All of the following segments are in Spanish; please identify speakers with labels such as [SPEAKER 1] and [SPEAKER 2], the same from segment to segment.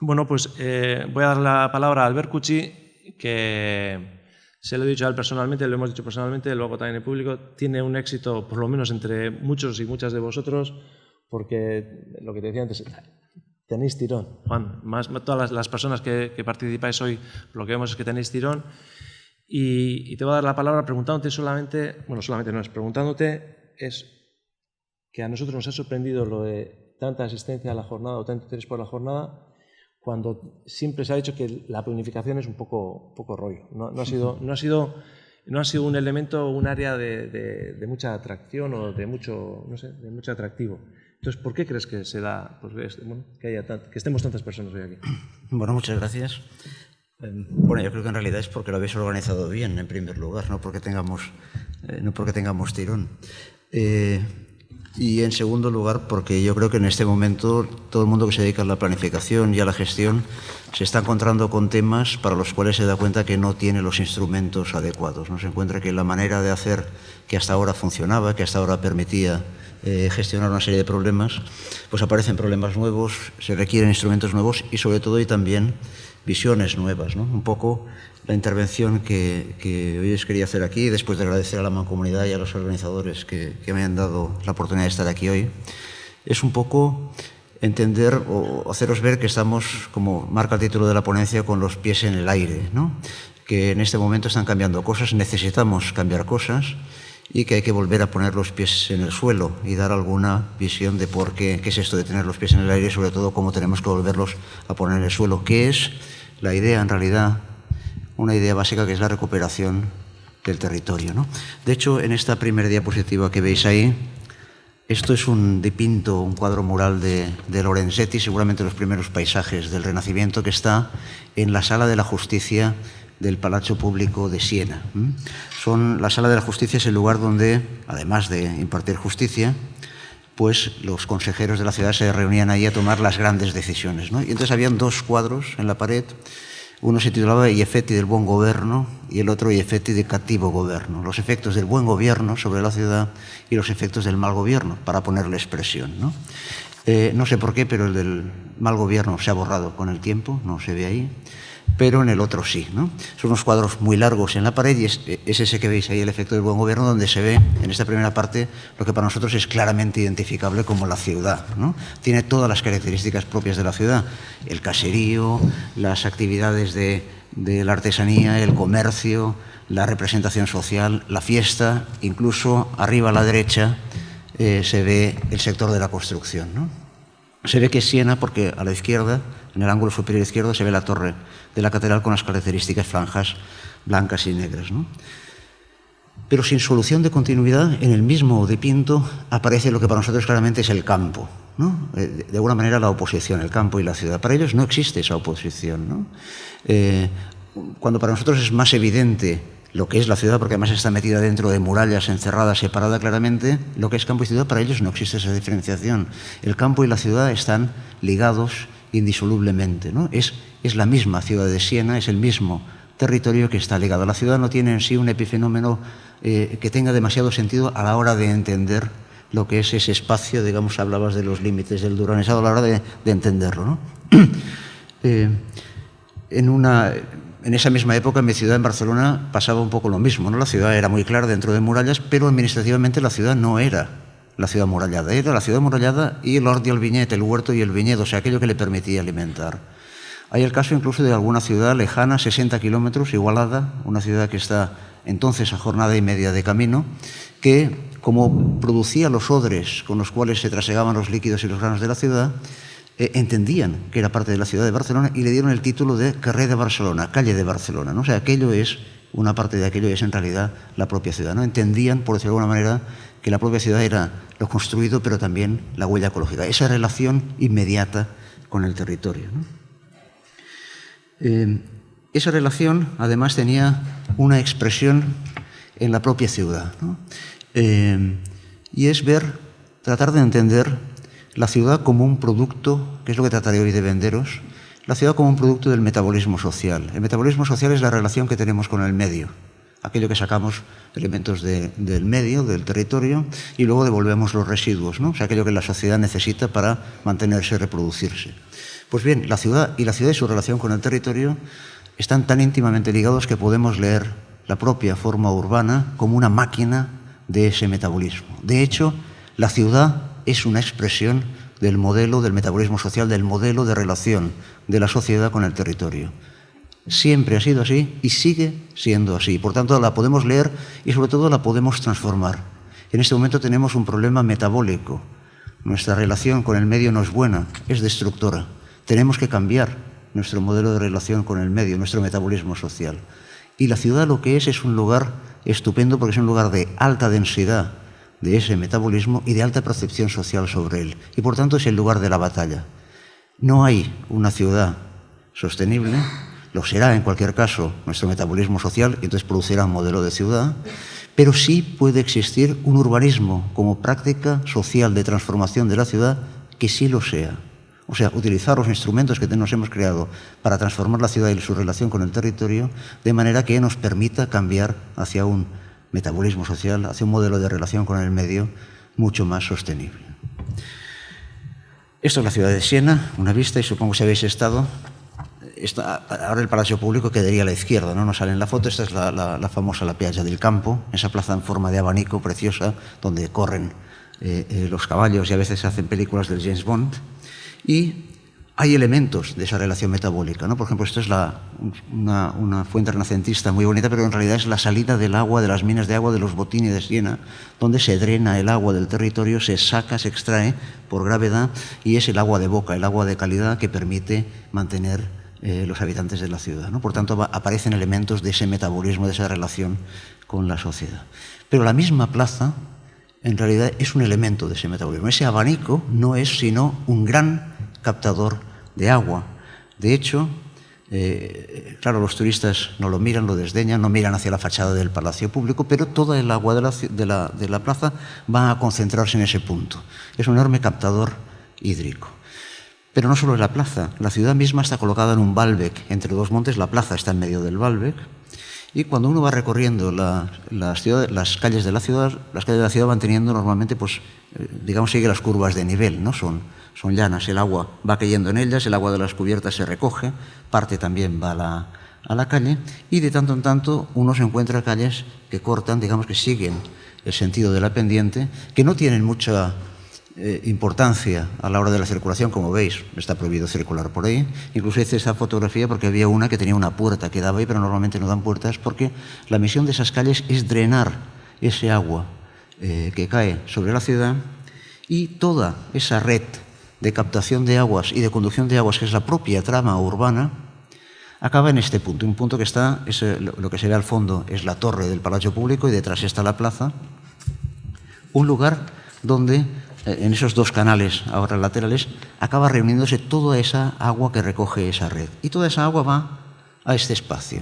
[SPEAKER 1] Bueno, pues voy a dar la palabra a Albert Cucci, que se lo he dicho a él personalmente, lo hemos dicho personalmente, luego también en público. Tiene un éxito, por lo menos entre muchos y muchas de vosotros, porque lo que te decía antes, tenéis tirón, Juan. Todas las personas que participáis hoy, lo que vemos es que tenéis tirón. Y te voy a dar la palabra preguntándote preguntándote es que a nosotros nos ha sorprendido lo de tanta asistencia a la jornada o tanto interés por la jornada, cuando siempre se ha dicho que la planificación es un poco rollo. No ha sido un elemento, un área de mucha atracción o de mucho atractivo. Entonces, ¿por qué crees que se da que estemos tantas personas hoy aquí?
[SPEAKER 2] Bueno, muchas gracias. Bueno, yo creo que en realidad es porque lo habéis organizado bien, en primer lugar, no porque tengamos tirón. Y en segundo lugar, porque yo creo que en este momento todo el mundo que se dedica a la planificación y a la gestión se está encontrando con temas para los cuales se da cuenta que no tiene los instrumentos adecuados, ¿no? Se encuentra que la manera de hacer que hasta ahora funcionaba, que hasta ahora permitía gestionar una serie de problemas, pues aparecen problemas nuevos, se requieren instrumentos nuevos y sobre todo y también visiones nuevas, ¿no? Un poco la intervención que hoy os quería hacer aquí, después de agradecer a la Mancomunidad y a los organizadores que me han dado la oportunidad de estar aquí hoy, es un poco entender o haceros ver que estamos, como marca el título de la ponencia, con los pies en el aire, ¿no? Que en este momento están cambiando cosas, necesitamos cambiar cosas y que hay que volver a poner los pies en el suelo y dar alguna visión de por qué es esto de tener los pies en el aire y sobre todo cómo tenemos que volverlos a poner en el suelo, que es la idea en realidad, una idea básica que es la recuperación del territorio, ¿no? De hecho, en esta primera diapositiva que veis ahí, esto es un dipinto, un cuadro mural de Lorenzetti, seguramente los primeros paisajes del Renacimiento, que está en la Sala de la Justicia del Palazzo Público de Siena. La Sala de la Justicia es el lugar donde, además de impartir justicia, pues los consejeros de la ciudad se reunían ahí a tomar las grandes decisiones, ¿no? Y entonces habían dos cuadros en la pared. Uno se titulaba Gli effetti del buon governo y el otro Gli effetti del cattivo governo, los efectos del buen gobierno sobre la ciudad y los efectos del mal gobierno, para ponerle expresión, ¿no? No sé por qué, pero el del mal gobierno se ha borrado con el tiempo, no se ve ahí, pero en el otro sí, ¿no? Son unos cuadros muy largos en la pared y es ese que veis ahí, el efecto del buen gobierno, donde se ve en esta primera parte lo que para nosotros es claramente identificable como la ciudad, ¿no? Tiene todas las características propias de la ciudad, el caserío, las actividades de la artesanía, el comercio, la representación social, la fiesta, incluso arriba a la derecha se ve el sector de la construcción, ¿no? Se ve que es Siena porque a la izquierda, en el ángulo superior izquierdo, se ve la torre de la catedral con las características franjas blancas y negras, ¿no? Pero sin solución de continuidad, en el mismo dipinto aparece lo que para nosotros claramente es el campo, ¿no? De alguna manera la oposición, el campo y la ciudad. Para ellos no existe esa oposición, ¿no? Cuando para nosotros es más evidente lo que es la ciudad, porque además está metida dentro de murallas, encerrada, separada claramente, lo que es campo y ciudad, para ellos no existe esa diferenciación. El campo y la ciudad están ligados indisolublemente, ¿no? Es la misma ciudad de Siena, es el mismo territorio que está ligado. La ciudad no tiene en sí un epifenómeno que tenga demasiado sentido a la hora de entender lo que es ese espacio, digamos, hablabas de los límites del Duranesado, a la hora de entenderlo, ¿no? En esa misma época, en mi ciudad, en Barcelona, pasaba un poco lo mismo, ¿no? La ciudad era muy clara dentro de murallas, pero administrativamente la ciudad no era la ciudad amurallada. Era la ciudad amurallada y el hort y el viñet, el huerto y el viñedo, o sea, aquello que le permitía alimentar. Hay el caso incluso de alguna ciudad lejana, 60 kilómetros, Igualada, una ciudad que está entonces a jornada y media de camino, que, como producía los odres con los cuales se trasegaban los líquidos y los granos de la ciudad, entendían que era parte de la ciudad de Barcelona y le dieron el título de Carrer de Barcelona, calle de Barcelona, ¿no? O sea, una parte de aquello es en realidad la propia ciudad, ¿no? Entendían, por decirlo de alguna manera, que la propia ciudad era lo construido, pero también la huella ecológica, esa relación inmediata con el territorio, ¿no? Esa relación, además, tenía una expresión en la propia ciudad, ¿no? Y es tratar de entender la ciudad como un producto, que es lo que trataré hoy de venderos, la ciudad como un producto del metabolismo social. El metabolismo social es la relación que tenemos con el medio, aquello que sacamos elementos del medio, del territorio, y luego devolvemos los residuos, ¿no? O sea, aquello que la sociedad necesita para mantenerse y reproducirse. Pues bien, la ciudad y su relación con el territorio están tan íntimamente ligados que podemos leer la propia forma urbana como una máquina de ese metabolismo. De hecho, la ciudad es una expresión del modelo del metabolismo social, del modelo de relación de la sociedad con el territorio. Siempre ha sido así y sigue siendo así. Por tanto, la podemos leer y sobre todo la podemos transformar. En este momento tenemos un problema metabólico. Nuestra relación con el medio no es buena, es destructora. Tenemos que cambiar nuestro modelo de relación con el medio, nuestro metabolismo social. Y la ciudad lo que es un lugar estupendo porque es un lugar de alta densidad de ese metabolismo y de alta percepción social sobre él. Y por tanto es el lugar de la batalla. No hay una ciudad sostenible, lo será en cualquier caso nuestro metabolismo social y entonces producirá un modelo de ciudad, pero sí puede existir un urbanismo como práctica social de transformación de la ciudad que sí lo sea. O sea, utilizar los instrumentos que nos hemos creado para transformar la ciudad y su relación con el territorio de manera que nos permita cambiar hacia un metabolismo social, hacia un modelo de relación con el medio mucho más sostenible. Esto es la ciudad de Siena, una vista, y supongo que si habéis estado, ahora el Palacio Público quedaría a la izquierda, no sale en la foto. Esta es la famosa La Piazza del Campo, esa plaza en forma de abanico preciosa donde corren los caballos y a veces se hacen películas del James Bond. Y hay elementos de esa relación metabólica, ¿no? Por ejemplo, esto es una fuente renacentista muy bonita, pero en realidad es la salida del agua de las minas de agua de los Botini de Siena, donde se drena el agua del territorio, se saca, se extrae por gravedad, y es el agua de boca, el agua de calidad que permite mantener los habitantes de la ciudad, ¿no? Por tanto, aparecen elementos de ese metabolismo, de esa relación con la sociedad. Pero la misma plaza, en realidad, es un elemento de ese metabolismo. Ese abanico no es sino un gran captador de agua. De hecho, claro, los turistas no lo miran, lo desdeñan, no miran hacia la fachada del Palacio Público, pero toda el agua de la plaza va a concentrarse en ese punto. Es un enorme captador hídrico. Pero no solo es la plaza, la ciudad misma está colocada en un Baalbek, entre dos montes. La plaza está en medio del Baalbek, y cuando uno va recorriendo las calles de la ciudad, las calles de la ciudad van teniendo normalmente, pues, digamos, sigue las curvas de nivel, ¿no? Son llanas, el agua va cayendo en ellas, el agua de las cubiertas se recoge, parte también va a la calle, y de tanto en tanto uno se encuentra calles que cortan, digamos, que siguen el sentido de la pendiente, que no tienen mucha importancia a la hora de la circulación. Como veis, está prohibido circular por ahí. Incluso hice esa fotografía porque había una que tenía una puerta que daba ahí, pero normalmente no dan puertas porque la misión de esas calles es drenar ese agua que cae sobre la ciudad, y toda esa red de captación de aguas y de conducción de aguas, que es la propia trama urbana, acaba en este punto. Un punto que está, lo que se ve al fondo es la torre del Palacio Público y detrás está la plaza, un lugar donde en esos dos canales ahora laterales acaba reuniéndose toda esa agua que recoge esa red. Y toda esa agua va a este espacio,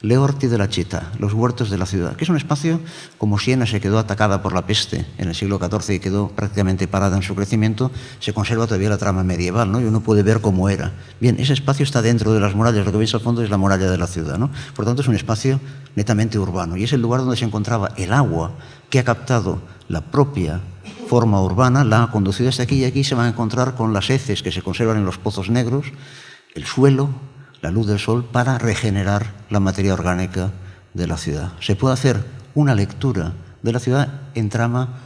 [SPEAKER 2] Le Orti de la Città, los huertos de la ciudad, que es un espacio, como Siena se quedó atacada por la peste en el siglo XIV y quedó prácticamente parada en su crecimiento, se conserva todavía la trama medieval, ¿no? Y uno puede ver cómo era. Bien, ese espacio está dentro de las murallas, lo que veis al fondo es la muralla de la ciudad, ¿no? Por tanto, es un espacio netamente urbano, y es el lugar donde se encontraba el agua que ha captado la propia forma urbana, la ha conducido hasta aquí, y aquí se van a encontrar con las heces que se conservan en los pozos negros, el suelo, la luz del sol, para regenerar la materia orgánica de la ciudad. Se puede hacer una lectura de la ciudad en trama,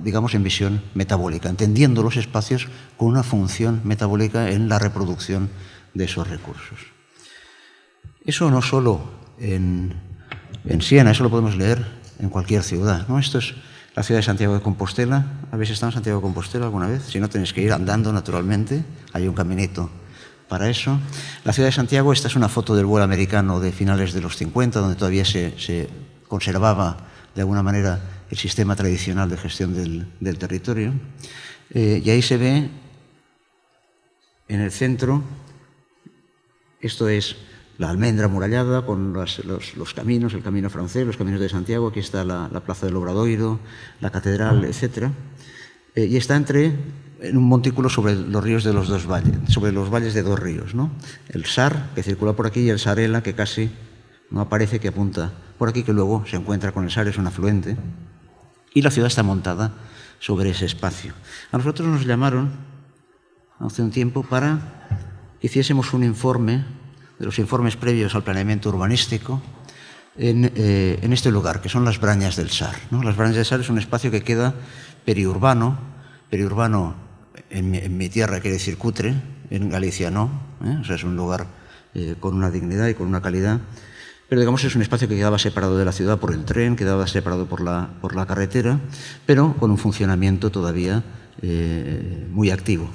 [SPEAKER 2] digamos, en visión metabólica, entendiendo los espacios con una función metabólica en la reproducción de esos recursos. Eso no solo en Siena, eso lo podemos leer en cualquier ciudad, ¿no? Esto es la ciudad de Santiago de Compostela. ¿Habéis estado en Santiago de Compostela alguna vez? Si no, tenéis que ir andando, naturalmente. Hay un caminito para eso. La ciudad de Santiago, esta es una foto del vuelo americano de finales de los 50, donde todavía se conservaba de alguna manera el sistema tradicional de gestión del territorio. Y ahí se ve en el centro, esto es la almendra amurallada con los caminos, el camino francés, los caminos de Santiago. Aquí está la plaza del Obradoiro, la catedral, etc. Y está en un montículo sobre los ríos de los dos valles, sobre los valles de dos ríos, ¿no? El Sar, que circula por aquí, y el Sarela, que casi no aparece, que apunta por aquí, que luego se encuentra con el Sar, es un afluente. Y la ciudad está montada sobre ese espacio. A nosotros nos llamaron hace un tiempo para hiciésemos un informe de los informes previos al planeamiento urbanístico en este lugar, que son las Brañas del Sar, ¿no? Las Brañas del Sar es un espacio que queda periurbano en mi tierra quiere decir cutre, en Galicia no, o sea, es un lugar con una dignidad y con una calidad, pero digamos es un espacio que quedaba separado de la ciudad por el tren, quedaba separado por la carretera, pero con un funcionamiento todavía muy activo.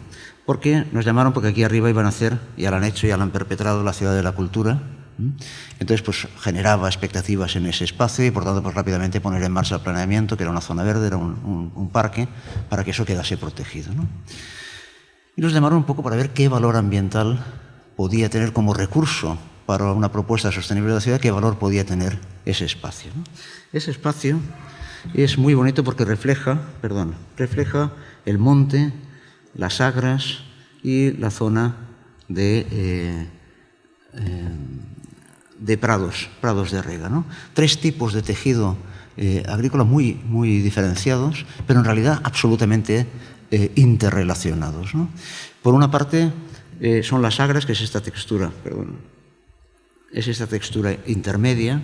[SPEAKER 2] Porque nos llamaron porque aquí arriba iban a hacer, ya lo han hecho, ya lo han perpetrado, la Ciudad de la Cultura. Entonces, pues generaba expectativas en ese espacio y, por tanto, pues rápidamente poner en marcha el planeamiento, que era una zona verde, era un parque, para que eso quedase protegido, ¿no? Y nos llamaron un poco para ver qué valor ambiental podía tener como recurso para una propuesta sostenible de la ciudad, qué valor podía tener ese espacio, ¿no? Ese espacio es muy bonito porque refleja el monte, las agras y la zona de prados de rega, ¿no? 3 tipos de tejido agrícola muy, muy diferenciados, pero en realidad absolutamente interrelacionados, ¿no? Por una parte son las agras, que es esta textura, intermedia,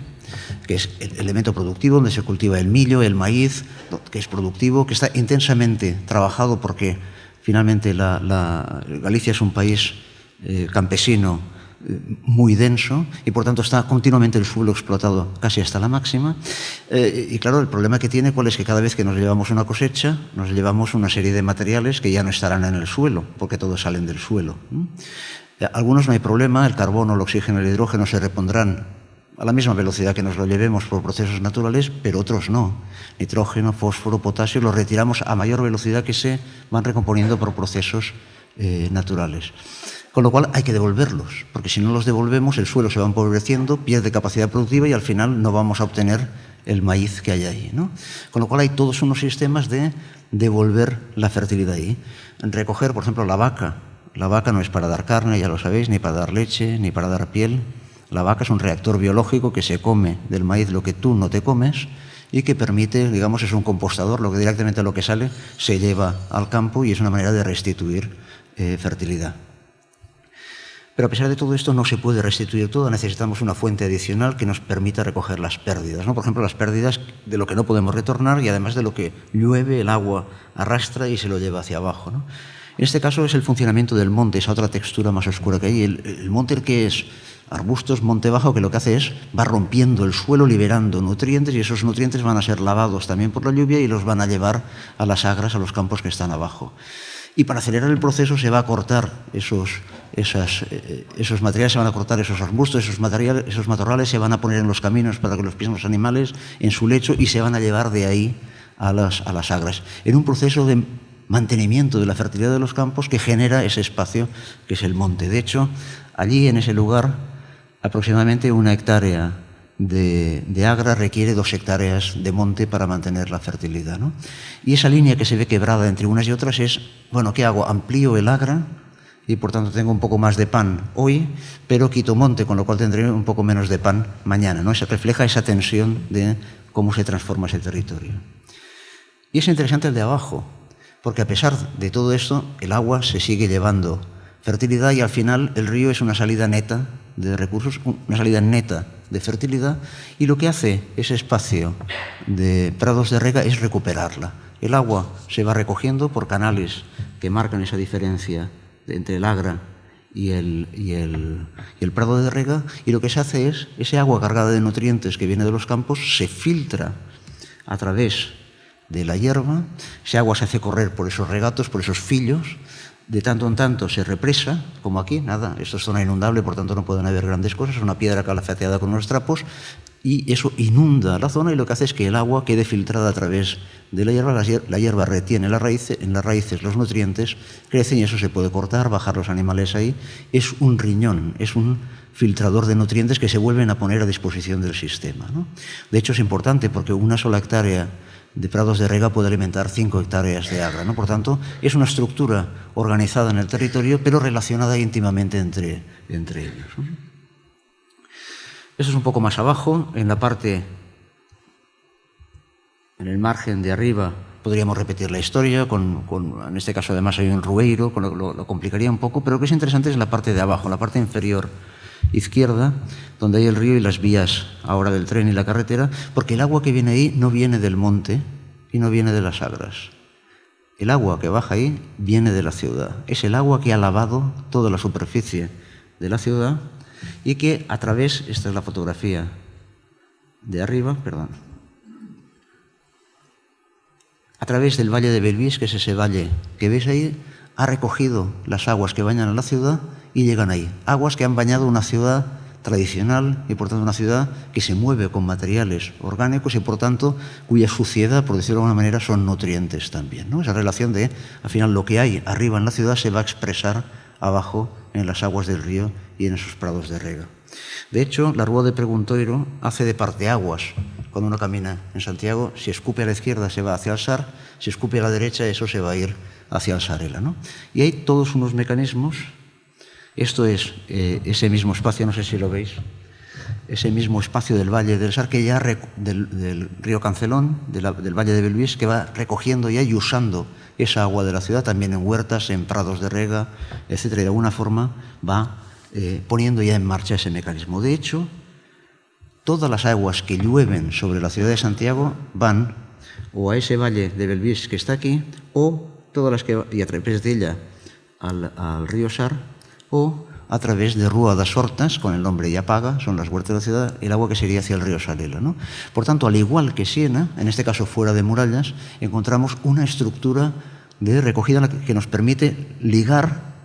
[SPEAKER 2] que es el elemento productivo donde se cultiva el millo, el maíz, que es productivo, que está intensamente trabajado porque finalmente Galicia es un país campesino muy denso y por tanto está continuamente el suelo explotado casi hasta la máxima. Y claro, el problema que tiene, ¿cuál es? Que cada vez que nos llevamos una cosecha, nos llevamos una serie de materiales que ya no estarán en el suelo, porque todos salen del suelo. Algunos no hay problema, el carbono, el oxígeno y el hidrógeno se repondrán a la misma velocidad que nos lo llevemos por procesos naturales, pero otros no. Nitrógeno, fósforo, potasio los retiramos a mayor velocidad que se van recomponiendo por procesos naturales. Con lo cual hay que devolverlos, porque si no los devolvemos el suelo se va empobreciendo, pierde capacidad productiva y al final no vamos a obtener el maíz que hay ahí, ¿no? Con lo cual hay todos unos sistemas de devolver la fertilidad ahí. Recoger, por ejemplo, la vaca. La vaca no es para dar carne, ya lo sabéis, ni para dar leche, ni para dar piel. La vaca es un reactor biológico que se come del maíz lo que tú no te comes y que permite, digamos, es un compostador, lo que directamente lo que sale se lleva al campo y es una manera de restituir fertilidad. Pero a pesar de todo esto no se puede restituir todo, necesitamos una fuente adicional que nos permita recoger las pérdidas, ¿no? Por ejemplo, las pérdidas de lo que no podemos retornar y además de lo que llueve, el agua arrastra y se lo lleva hacia abajo, ¿no? En este caso es el funcionamiento del monte, esa otra textura más oscura que hay. El monte, que es arbustos, monte bajo, que lo que hace es va rompiendo el suelo, liberando nutrientes y esos nutrientes van a ser lavados también por la lluvia y los van a llevar a las agras, a los campos que están abajo. Y para acelerar el proceso se va a cortar esos materiales, se van a cortar esos arbustos, esos matorrales se van a poner en los caminos para que los pisen los animales en su lecho y se van a llevar de ahí a las agras. En un proceso de mantenimiento de la fertilidad de los campos que genera ese espacio que es el monte. De hecho, allí en ese lugar aproximadamente 1 hectárea de agra requiere 2 hectáreas de monte para mantener la fertilidad, ¿no? Y esa línea que se ve quebrada entre unas y otras es, bueno, ¿qué hago? Amplío el agra y por tanto tengo un poco más de pan hoy, pero quito monte, con lo cual tendré un poco menos de pan mañana, ¿no? Se refleja esa tensión de cómo se transforma ese territorio. Y es interesante el de abajo, porque a pesar de todo esto, el agua se sigue llevando fertilidad y al final el río es una salida neta de recursos, una salida neta de fertilidad y lo que hace ese espacio de prados de rega es recuperarla. El agua se va recogiendo por canales que marcan esa diferencia entre el agra y el prado de rega y lo que se hace es, ese agua cargada de nutrientes que viene de los campos se filtra a través de la hierba, ese agua se hace correr por esos regatos, por esos fillos, de tanto en tanto se represa, como aquí, nada, esto es zona inundable, por tanto no pueden haber grandes cosas, es una piedra calafateada con unos trapos, y eso inunda la zona y lo que hace es que el agua quede filtrada a través de la hierba retiene en las raíces los nutrientes, crecen y eso se puede cortar, bajar los animales ahí, es un riñón, es un filtrador de nutrientes que se vuelven a poner a disposición del sistema, ¿no? De hecho es importante porque una sola hectárea de prados de rega puede alimentar 5 hectáreas de agra, ¿no? Por tanto, es una estructura organizada en el territorio, pero relacionada íntimamente entre ellos, ¿no? Eso es un poco más abajo, en la parte, en el margen de arriba, Podríamos repetir la historia, en este caso además hay un rueiro, lo complicaría un poco, pero lo que es interesante es la parte de abajo, la parte inferior izquierda, donde hay el río y las vías ahora del tren y la carretera, porque el agua que viene ahí no viene del monte y no viene de las agras. El agua que baja ahí viene de la ciudad. Es el agua que ha lavado toda la superficie de la ciudad y que a través, esta es la fotografía de arriba, perdón, a través del valle de Belvís, que es ese valle que veis ahí, ha recogido las aguas que bañan a la ciudad y llegan ahí. Aguas que han bañado una ciudad tradicional y por tanto una ciudad que se mueve con materiales orgánicos y por tanto cuya suciedad, por decirlo de alguna manera, son nutrientes también, ¿no? Esa relación de, al final, lo que hay arriba en la ciudad se va a expresar abajo en las aguas del río y en esos prados de rega. De hecho, la Rúa de Preguntoiro hace de parteaguas. Cuando uno camina en Santiago, si escupe a la izquierda se va hacia el Sar, si escupe a la derecha eso se va a ir hacia el Sarela, ¿no? Y hay todos unos mecanismos. Esto es ese mismo espacio, no sé si lo veis, ese mismo espacio del Valle del Sar, que ya del río Cancelón, del Valle de Belvís, que va recogiendo ya y usando esa agua de la ciudad, también en huertas, en prados de rega, etcétera, y de alguna forma va poniendo ya en marcha ese mecanismo. De hecho, todas las aguas que llueven sobre la ciudad de Santiago van o a ese Valle de Belvís que está aquí, o todas las que, y a través de ella al río Sar, o a través de Rúa das Hortas, con el nombre ya paga, son las huertas de la ciudad, el agua que sería hacia el río Salela, ¿no? Por tanto, al igual que Siena, en este caso fuera de murallas, encontramos una estructura de recogida que nos permite ligar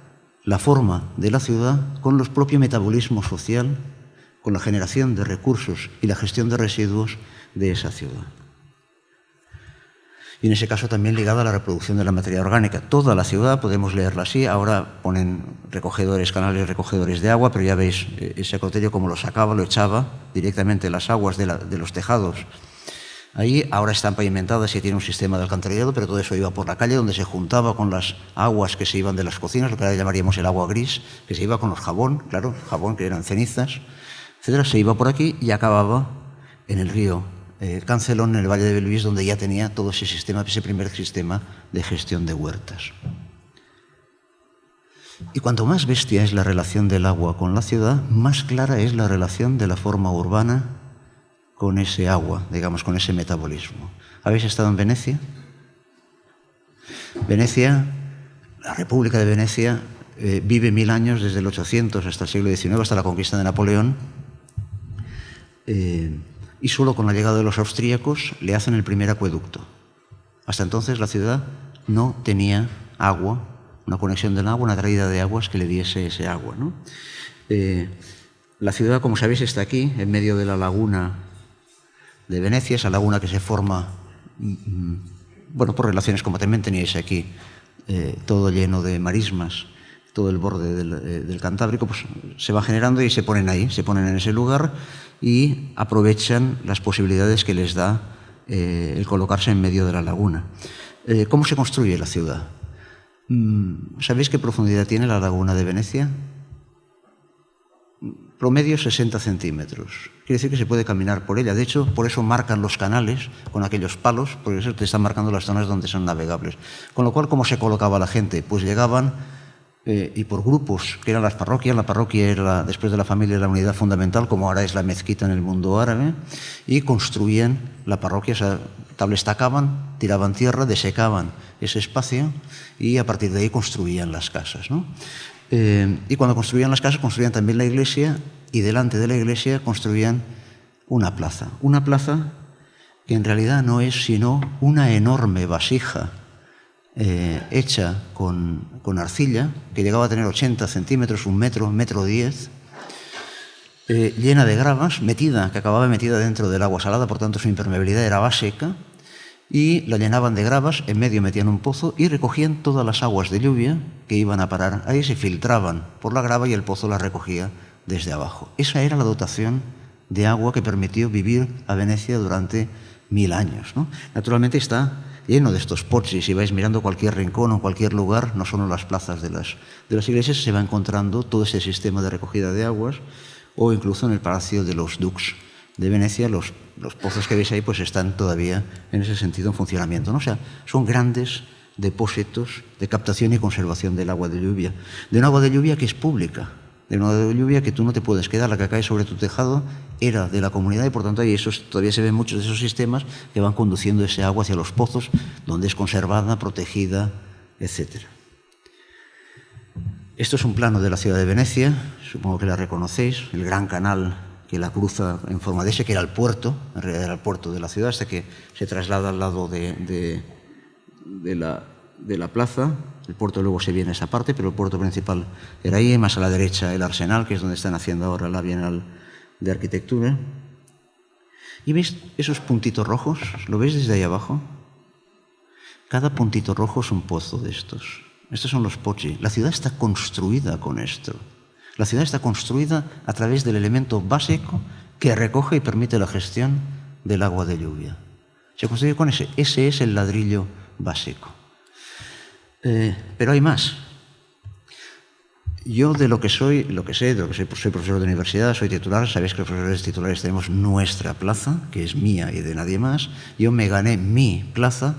[SPEAKER 2] la forma de la ciudad con el propio metabolismo social, con la generación de recursos y la gestión de residuos de esa ciudad. Y en ese caso también ligada a la reproducción de la materia orgánica. Toda la ciudad, podemos leerla así, ahora ponen recogedores, canales recogedores de agua, pero ya veis ese acotello como lo sacaba, lo echaba directamente las aguas de los tejados. Ahí ahora están pavimentadas y tiene un sistema de alcantarillado, pero todo eso iba por la calle, donde se juntaba con las aguas que se iban de las cocinas, lo que ahora llamaríamos el agua gris, que se iba con los jabón, claro, jabón que eran cenizas, etcétera, se iba por aquí y acababa en el río Cancelón, en el Valle de Belvís, donde ya tenía todo ese sistema, ese primer sistema de gestión de huertas. Y cuanto más bestia es la relación del agua con la ciudad, más clara es la relación de la forma urbana con ese agua, digamos, con ese metabolismo. ¿Habéis estado en Venecia? Venecia, la República de Venecia, vive 1000 años, desde el 800 hasta el siglo XIX, hasta la conquista de Napoleón, y solo con la llegada de los austríacos le hacen el primer acueducto. Hasta entonces la ciudad no tenía agua, una conexión del agua, una traída de aguas que le diese ese agua, ¿no? La ciudad, como sabéis, está aquí, en medio de la laguna de Venecia, esa laguna que se forma, bueno, por relaciones como también teníais aquí, todo lleno de marismas, todo el borde del Cantábrico, pues se va generando y se ponen ahí, se ponen en ese lugar y aprovechan las posibilidades que les da el colocarse en medio de la laguna. ¿Cómo se construye la ciudad? ¿Sabéis qué profundidad tiene la laguna de Venecia? Promedio 60 centímetros. Quiere decir que se puede caminar por ella. De hecho, por eso marcan los canales con aquellos palos, porque eso te están marcando las zonas donde son navegables. Con lo cual, ¿cómo se colocaba la gente? Pues llegaban y por grupos, que eran las parroquias. La parroquia era, después de la familia, la unidad fundamental, como ahora es la mezquita en el mundo árabe, y construían la parroquia, o sea, tablestacaban, tiraban tierra, desecaban ese espacio y a partir de ahí construían las casas, ¿no? Y cuando construían las casas, construían también la iglesia y delante de la iglesia construían una plaza. Una plaza que en realidad no es sino una enorme vasija hecha con arcilla, que llegaba a tener 80 centímetros, 1 metro, 1,10 m, llena de gravas, que acababa metida dentro del agua salada, por tanto su impermeabilidad era básica, y la llenaban de gravas, en medio metían un pozo y recogían todas las aguas de lluvia que iban a parar. Ahí se filtraban por la grava y el pozo las recogía desde abajo. Esa era la dotación de agua que permitió vivir a Venecia durante 1000 años, ¿no? Naturalmente está lleno de estos pozzi. Si vais mirando cualquier rincón o cualquier lugar, no solo las plazas de las iglesias, se va encontrando todo ese sistema de recogida de aguas, o incluso en el Palacio de los Dux de Venecia, los los pozos que veis ahí pues están todavía en ese sentido en funcionamiento, ¿no? O sea, son grandes depósitos de captación y conservación del agua de lluvia, de un agua de lluvia que es pública, de una agua de lluvia que tú no te puedes quedar, la que cae sobre tu tejado era de la comunidad y por tanto ahí todavía se ven muchos de esos sistemas que van conduciendo ese agua hacia los pozos donde es conservada, protegida, etc. Esto es un plano de la ciudad de Venecia, supongo que la reconocéis, el gran canal que la cruza en forma de S, que era el puerto, en realidad era el puerto de la ciudad, hasta que se traslada al lado de la plaza. El puerto luego se viene a esa parte, pero el puerto principal era ahí, más a la derecha el Arsenal, que es donde están haciendo ahora la Bienal de Arquitectura. ¿Y veis esos puntitos rojos? ¿Lo veis desde ahí abajo? Cada puntito rojo es un pozo de estos. Estos son los pozzi. La ciudad está construida con esto. La ciudad está construida a través del elemento básico que recoge y permite la gestión del agua de lluvia. Se construye con ese. Ese es el ladrillo básico. Pero hay más. Yo de lo que sé, soy profesor de universidad, soy titular. Sabéis que los profesores titulares tenemos nuestra plaza, que es mía y de nadie más. Yo me gané mi plaza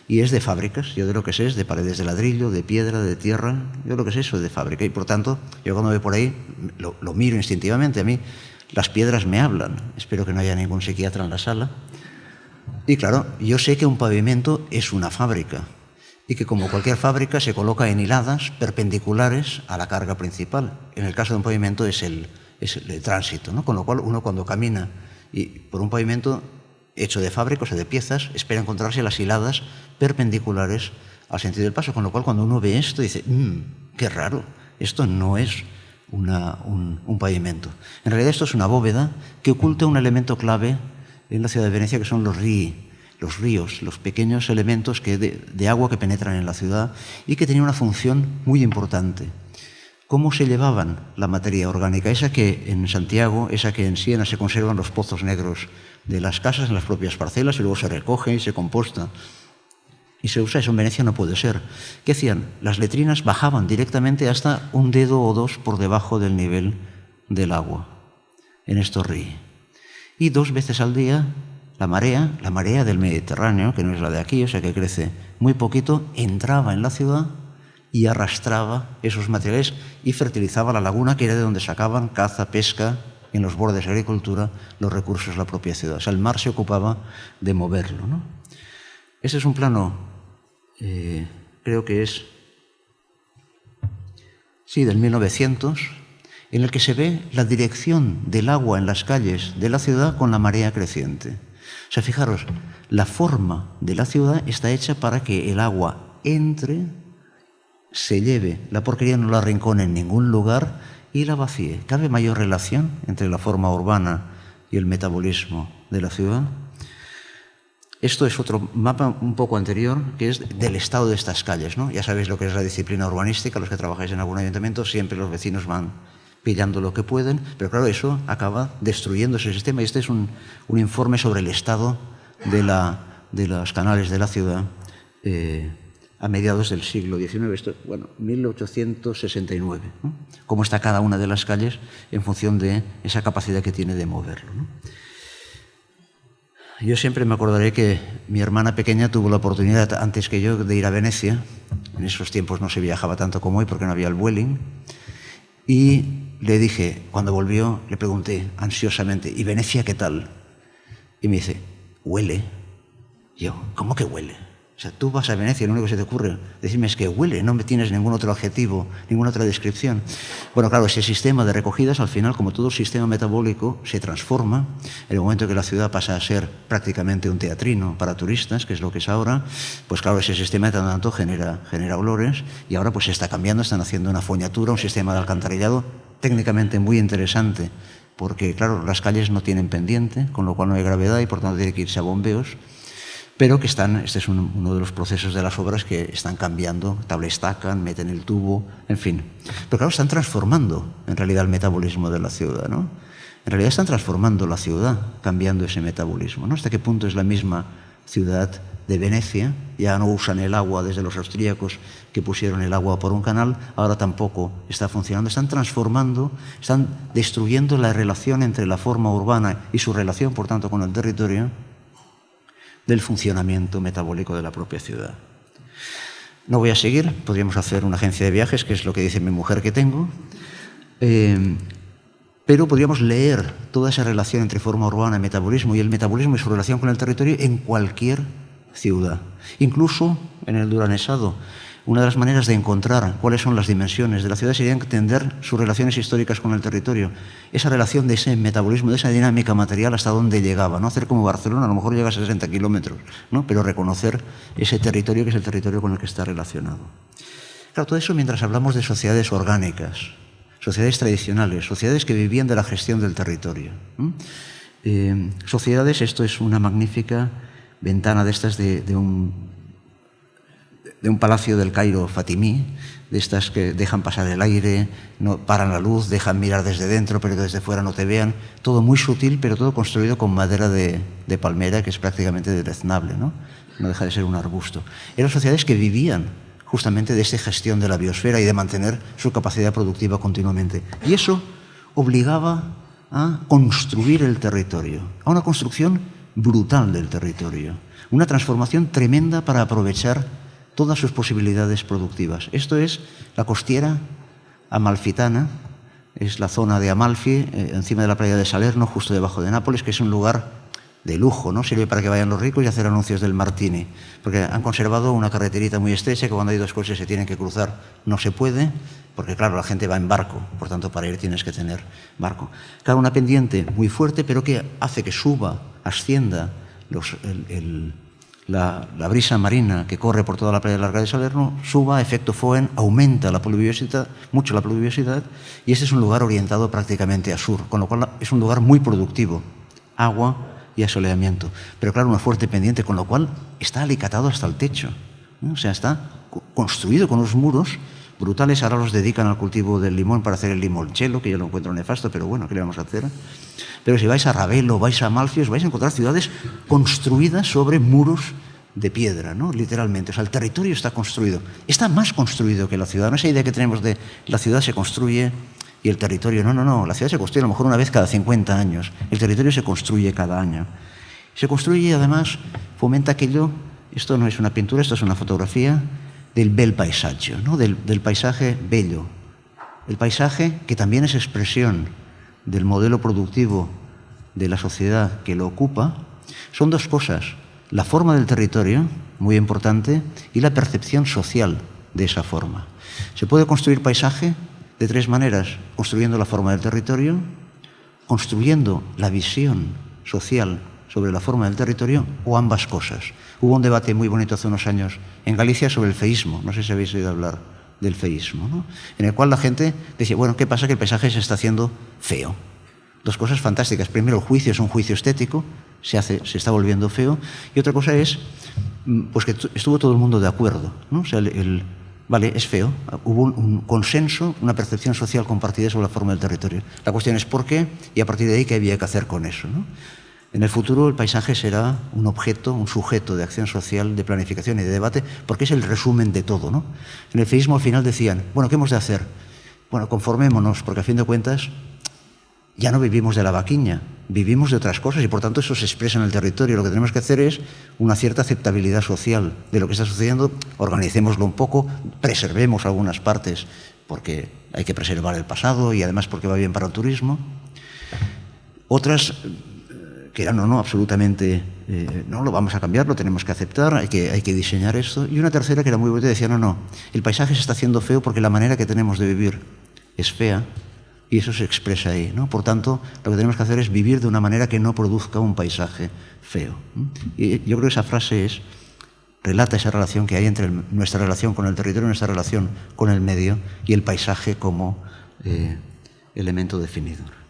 [SPEAKER 2] y es de fábricas. Yo de lo que sé es de paredes de ladrillo, de piedra, de tierra. Yo lo que sé es de fábrica y por tanto, yo cuando voy por ahí lo miro instintivamente. A mí las piedras me hablan. Espero que no haya ningún psiquiatra en la sala. Y claro, yo sé que un pavimento es una fábrica y que como cualquier fábrica se coloca en hiladas perpendiculares a la carga principal. En el caso de un pavimento es el tránsito, ¿no? Con lo cual uno cuando camina por un pavimento hecho de fábrica, o sea, de piezas, espera encontrarse las hiladas perpendiculares al sentido del paso, con lo cual cuando uno ve esto dice, qué raro, esto no es un pavimento. En realidad esto es una bóveda que oculta un elemento clave en la ciudad de Venecia, que son los ríos, los pequeños elementos de agua que penetran en la ciudad y que tenían una función muy importante. ¿Cómo se llevaban la materia orgánica? Esa que en Santiago, esa que en Siena se conservan los pozos negros de las casas en las propias parcelas y luego se recoge y se composta. Y se usa eso en Venecia, no puede ser. ¿Qué hacían? Las letrinas bajaban directamente hasta un dedo o dos por debajo del nivel del agua en estos ríos. Y 2 veces al día la marea del Mediterráneo, que no es la de aquí, o sea que crece muy poquito, entraba en la ciudad y arrastraba esos materiales y fertilizaba la laguna, que era de donde sacaban caza, pesca, en los bordes de agricultura, los recursos de la propia ciudad. O sea, el mar se ocupaba de moverlo, ¿no? Este es un plano, creo que es, sí, del 1900, en el que se ve la dirección del agua en las calles de la ciudad con la marea creciente. O sea, fijaros, la forma de la ciudad está hecha para que el agua entre, se lleve la porquería, no la arrincone en ningún lugar y la vacíe. ¿Cabe mayor relación entre la forma urbana y el metabolismo de la ciudad? Esto es otro mapa un poco anterior, que es del estado de estas calles, ¿no? Ya sabéis lo que es la disciplina urbanística, los que trabajáis en algún ayuntamiento, siempre los vecinos van pillando lo que pueden, pero claro, eso acaba destruyendo ese sistema y este es un informe sobre el estado de los canales de la ciudad a mediados del siglo XIX, esto, 1869, ¿no? Cómo está cada una de las calles en función de esa capacidad que tiene de moverlo, ¿no? Yo siempre me acordaré que mi hermana pequeña tuvo la oportunidad, antes que yo, de ir a Venecia. En esos tiempos no se viajaba tanto como hoy porque no había el Vueling. Y le dije, cuando volvió, le pregunté ansiosamente, ¿y Venecia qué tal? Y me dice, huele. Yo, ¿cómo que huele? O sea, tú vas a Venecia y lo único que se te ocurre decirme es que huele, no me tienes ningún otro adjetivo, ninguna otra descripción. Bueno, claro, ese sistema de recogidas, al final, como todo sistema metabólico, se transforma. En el momento que la ciudad pasa a ser prácticamente un teatrino para turistas, que es lo que es ahora, pues claro, ese sistema de tanto genera olores y ahora pues se está cambiando, están haciendo una foñatura, un sistema de alcantarillado técnicamente muy interesante, porque claro, las calles no tienen pendiente, con lo cual no hay gravedad y por tanto tiene que irse a bombeos. Pero que este es uno de los procesos de las obras que están cambiando, tablestacan, meten el tubo, en fin. Pero claro, están transformando en realidad el metabolismo de la ciudad, ¿no? En realidad están transformando la ciudad, cambiando ese metabolismo, ¿no? ¿Hasta qué punto es la misma ciudad de Venecia ya no usan el agua desde los austríacos que pusieron el agua por un canal, ahora tampoco está funcionando. Están transformando, están destruyendo la relación entre la forma urbana y su relación, por tanto, con el territorio, del funcionamiento metabólico de la propia ciudad. No voy a seguir, podríamos hacer una agencia de viajes, que es lo que dice mi mujer que tengo, pero podríamos leer toda esa relación entre forma urbana y metabolismo y su relación con el territorio en cualquier ciudad. Incluso en el Duranesado, una de las maneras de encontrar cuáles son las dimensiones de la ciudad sería entender sus relaciones históricas con el territorio, esa relación de ese metabolismo, de esa dinámica material, hasta dónde llegaba. No hacer como Barcelona, a lo mejor llega a 60 kilómetros, ¿no? Pero reconocer ese territorio que es el territorio con el que está relacionado. Claro, todo eso mientras hablamos de sociedades orgánicas, sociedades tradicionales, sociedades que vivían de la gestión del territorio. Sociedades, esto es una magnífica ventana de estas de un palacio del Cairo fatimí, de estas que dejan pasar el aire, no paran la luz, dejan mirar desde dentro, pero que desde fuera no te vean. Todo muy sutil, pero todo construido con madera de palmera, que es prácticamente deleznable, ¿no? No deja de ser un arbusto. Eran sociedades que vivían justamente de esta gestión de la biosfera y de mantener su capacidad productiva continuamente. Y eso obligaba a construir el territorio, a una construcción brutal del territorio, una transformación tremenda para aprovechar todas sus posibilidades productivas. Esto es la costiera amalfitana, es la zona de Amalfi, encima de la playa de Salerno, justo debajo de Nápoles, que es un lugar de lujo, ¿no? Sirve para que vayan los ricos y hacer anuncios del Martini, porque han conservado una carreterita muy estrecha que cuando hay dos coches se tienen que cruzar no se puede, porque claro, la gente va en barco, por tanto para ir tienes que tener barco. Claro, una pendiente muy fuerte, pero que hace que suba, ascienda la brisa marina que corre por toda la playa larga de Salerno, suba, efecto Foehn, aumenta la pluviosidad, mucho la pluviosidad, y este es un lugar orientado prácticamente a sur, con lo cual es un lugar muy productivo, agua y asoleamiento. Pero claro, una fuerte pendiente, con lo cual está alicatado hasta el techo, ¿no? O sea, está construido con unos muros brutales. Ahora los dedican al cultivo del limón para hacer el limoncello, que yo lo encuentro nefasto, pero bueno, ¿qué le vamos a hacer? Pero si vais a Ravello, vais a Amalfi, os vais a encontrar ciudades construidas sobre muros de piedra, ¿no? Literalmente. O sea, el territorio está construido. Está más construido que la ciudad. No es esa idea que tenemos de la ciudad se construye y el territorio. No, no, no. La ciudad se construye a lo mejor una vez cada 50 años. El territorio se construye cada año. Se construye y además fomenta aquello, esto no es una pintura, esto es una fotografía, del bel paesaggio, ¿no? Del paisaje bello. El paisaje que también es expresión del modelo productivo de la sociedad que lo ocupa. Son dos cosas: la forma del territorio, muy importante, y la percepción social de esa forma. Se puede construir paisaje de tres maneras: construyendo la forma del territorio, construyendo la visión social sobre la forma del territorio, o ambas cosas. Hubo un debate muy bonito hace unos años en Galicia sobre el feísmo, no sé si habéis oído hablar del feísmo, ¿no? En el cual la gente decía, bueno, ¿qué pasa? Que el paisaje se está haciendo feo. Dos cosas fantásticas. Primero, el juicio es un juicio estético, se está volviendo feo, y otra cosa es pues que estuvo todo el mundo de acuerdo, ¿no? O sea, vale, es feo. Hubo un consenso, una percepción social compartida sobre la forma del territorio. La cuestión es por qué y a partir de ahí qué había que hacer con eso, ¿no? En el futuro el paisaje será un objeto, un sujeto de acción social, de planificación y de debate, porque es el resumen de todo, ¿no? En el feísmo al final decían, bueno, ¿qué hemos de hacer? Bueno, conformémonos, porque a fin de cuentas ya no vivimos de la vaquiña, vivimos de otras cosas y por tanto eso se expresa en el territorio. Lo que tenemos que hacer es una cierta aceptabilidad social de lo que está sucediendo, organicémoslo un poco, preservemos algunas partes porque hay que preservar el pasado y además porque va bien para el turismo. Otras que eran no, absolutamente, no, lo vamos a cambiar, lo tenemos que aceptar, hay que diseñar esto. Y una tercera que era muy bonita, decía, no, el paisaje se está haciendo feo porque la manera que tenemos de vivir es fea y eso se expresa ahí, ¿no? Por tanto, lo que tenemos que hacer es vivir de una manera que no produzca un paisaje feo. Y yo creo que esa frase relata esa relación que hay entre nuestra relación con el territorio, nuestra relación con el medio y el paisaje como elemento definidor.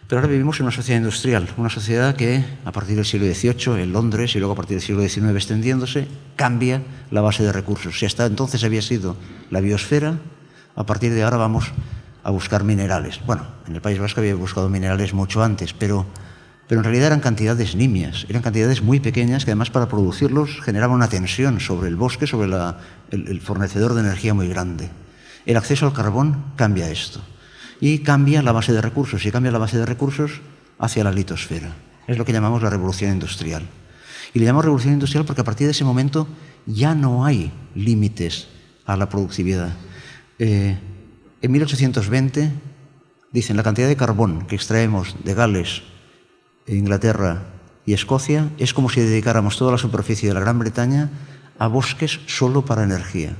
[SPEAKER 2] Pero ahora vivimos en una sociedad industrial, una sociedad que a partir del siglo XVIII en Londres y luego a partir del siglo XIX extendiéndose, cambia la base de recursos. Si hasta entonces había sido la biosfera, a partir de ahora vamos a buscar minerales. Bueno, en el País Vasco había buscado minerales mucho antes, pero pero en realidad eran cantidades nimias, eran cantidades muy pequeñas que además para producirlos generaban una tensión sobre el bosque, sobre el fornecedor de energía muy grande. El acceso al carbón cambia esto y cambia la base de recursos, y cambia la base de recursos hacia la litosfera. Es lo que llamamos la revolución industrial. Y le llamamos revolución industrial porque a partir de ese momento ya no hay límites a la productividad. En 1820, dicen, la cantidad de carbón que extraemos de Gales, Inglaterra y Escocia es como si dedicáramos toda la superficie de la Gran Bretaña a bosques solo para energía.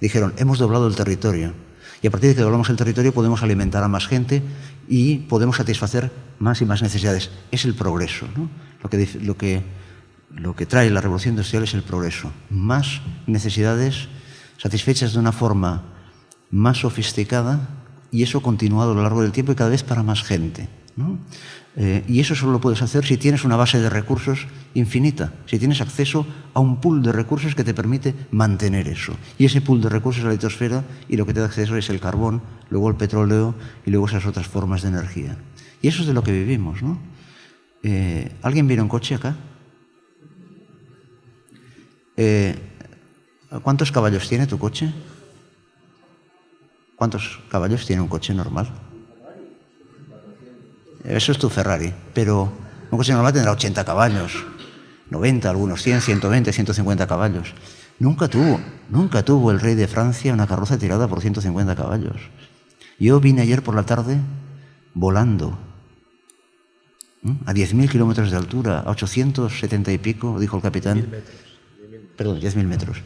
[SPEAKER 2] Dijeron, hemos doblado el territorio y a partir de que doblamos el territorio podemos alimentar a más gente y podemos satisfacer más y más necesidades. Es el progreso, ¿no? Lo que trae la revolución industrial es el progreso. Más necesidades satisfechas de una forma más sofisticada, y eso continuado a lo largo del tiempo y cada vez para más gente, ¿no? Y eso solo lo puedes hacer si tienes una base de recursos infinita, si tienes acceso a un pool de recursos que te permite mantener eso. Y ese pool de recursos es la litosfera, y lo que te da acceso es el carbón, luego el petróleo y luego esas otras formas de energía. Y eso es de lo que vivimos, ¿no? ¿Alguien vino en coche acá? ¿Cuántos caballos tiene tu coche? ¿Cuántos caballos tiene un coche normal? Eso es tu Ferrari, pero un coche normal tendrá 80 caballos, 90, algunos 100, 120, 150 caballos. Nunca tuvo el rey de Francia una carroza tirada por 150 caballos. Yo vine ayer por la tarde volando a 10.000 kilómetros de altura, a 870 y pico, dijo el capitán. 10.000 metros.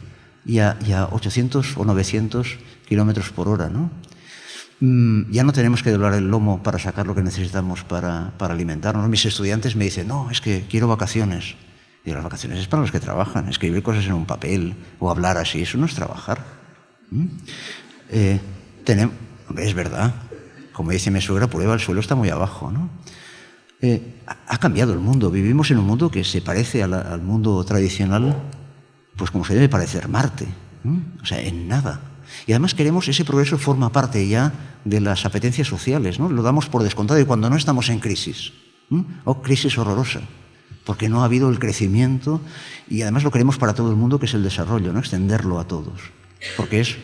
[SPEAKER 2] Y a 800 o 900 kilómetros por hora, ¿no? Ya no tenemos que doblar el lomo para sacar lo que necesitamos para alimentarnos. Mis estudiantes me dicen, no, es que quiero vacaciones. Y las vacaciones es para los que trabajan. Escribir cosas en un papel o hablar así, eso no es trabajar. Es verdad, como dice mi suegra, prueba, el suelo está muy abajo, ¿no? Ha cambiado el mundo. Vivimos en un mundo que se parece al mundo tradicional, pues como se debe parecer Marte, o sea, en nada. Y además ese progreso forma parte ya de las apetencias sociales, ¿no? Lo damos por descontado y cuando no estamos en crisis, crisis horrorosa, porque no ha habido el crecimiento y además lo queremos para todo el mundo, que es el desarrollo, ¿no? Extenderlo a todos, porque es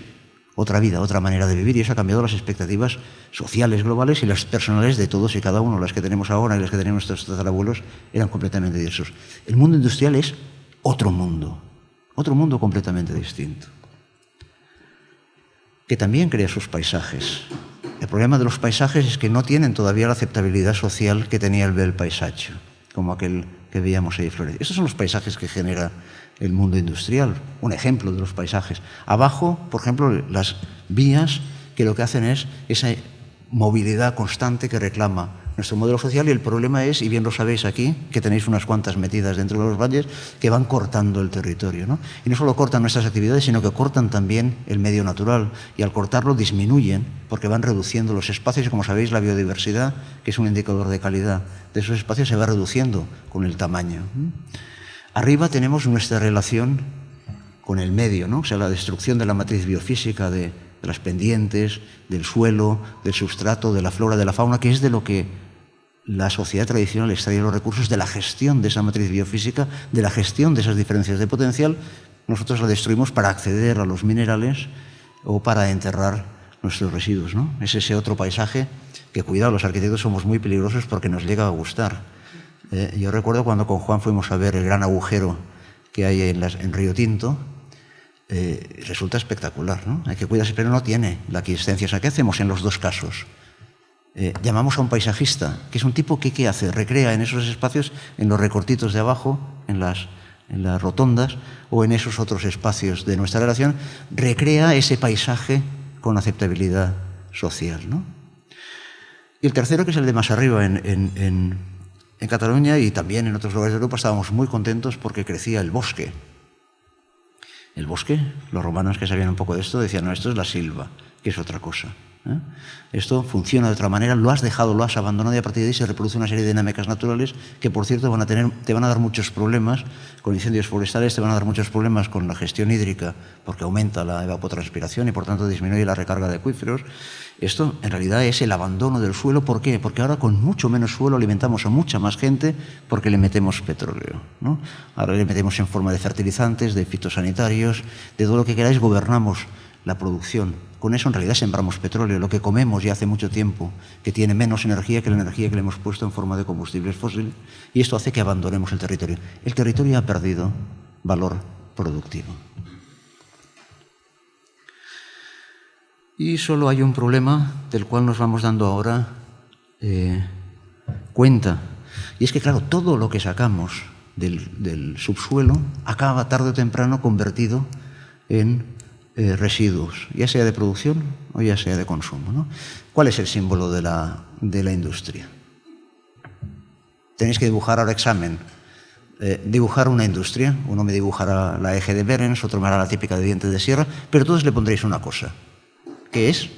[SPEAKER 2] otra vida, otra manera de vivir, y eso ha cambiado las expectativas sociales globales y las personales de todos y cada uno. Las que tenemos ahora y las que tenemos nuestros tatarabuelos eran completamente diversos. El mundo industrial es otro mundo completamente distinto, que también crea sus paisajes. El problema de los paisajes es que no tienen todavía la aceptabilidad social que tenía el bel paisatge, como aquel que veíamos ahí florecer. Estos son los paisajes que genera el mundo industrial, un ejemplo de los paisajes. Abajo, por ejemplo, las vías que lo que hacen es esa movilidad constante que reclama nuestro modelo social, y el problema es, y bien lo sabéis aquí, que tenéis unas cuantas metidas dentro de los valles, que van cortando el territorio, ¿no? Y no solo cortan nuestras actividades, sino que cortan también el medio natural, y al cortarlo disminuyen, porque van reduciendo los espacios, y como sabéis, la biodiversidad, que es un indicador de calidad de esos espacios, se va reduciendo con el tamaño. Arriba tenemos nuestra relación con el medio, ¿no? O sea, la destrucción de la matriz biofísica, de las pendientes, del suelo, del substrato, de la flora, de la fauna, que es de lo que la sociedad tradicional extrae los recursos, de la gestión de esa matriz biofísica, de la gestión de esas diferencias de potencial. Nosotros la destruimos para acceder a los minerales o para enterrar nuestros residuos, ¿no? Es ese otro paisaje que, cuidado, los arquitectos somos muy peligrosos porque nos llega a gustar. Yo recuerdo cuando con Juan fuimos a ver el gran agujero que hay en Río Tinto. Resulta espectacular, ¿no? Hay que cuidarse, pero no tiene la aquiescencia. O sea, ¿qué hacemos en los dos casos? Llamamos a un paisajista, que es un tipo que ¿qué hace? Recrea en esos espacios, en los recortitos de abajo, en las rotondas, o en esos otros espacios de nuestra relación, recrea ese paisaje con aceptabilidad social, ¿no? Y el tercero, que es el de más arriba, en Cataluña y también en otros lugares de Europa, estábamos muy contentos porque crecía el bosque. El bosque, los romanos que sabían un poco de esto decían, no, esto es la silva, que es otra cosa. Esto funciona de otra manera, lo has dejado, lo has abandonado y a partir de ahí se reproduce una serie de dinámicas naturales que, por cierto, te van a dar muchos problemas con incendios forestales, te van a dar muchos problemas con la gestión hídrica porque aumenta la evapotranspiración y, por tanto, disminuye la recarga de acuíferos. Esto, en realidad, es el abandono del suelo. ¿Por qué? Porque ahora con mucho menos suelo alimentamos a mucha más gente porque le metemos petróleo, ¿no? Ahora le metemos en forma de fertilizantes, de fitosanitarios, de todo lo que queráis, gobernamos la producción. Con eso en realidad sembramos petróleo, lo que comemos ya hace mucho tiempo, que tiene menos energía que la energía que le hemos puesto en forma de combustibles fósiles, y esto hace que abandonemos el territorio. El territorio ha perdido valor productivo. Y solo hay un problema del cual nos vamos dando ahora cuenta, y es que, claro, todo lo que sacamos del subsuelo acaba tarde o temprano convertido en residuos, ya sea de producción o ya sea de consumo, ¿no? ¿Cuál es el símbolo de la industria? Tenéis que dibujar ahora examen. Dibujar una industria. Uno me dibujará la eje de Behrens, otro me hará la típica de dientes de sierra, pero todos le pondréis una cosa, que es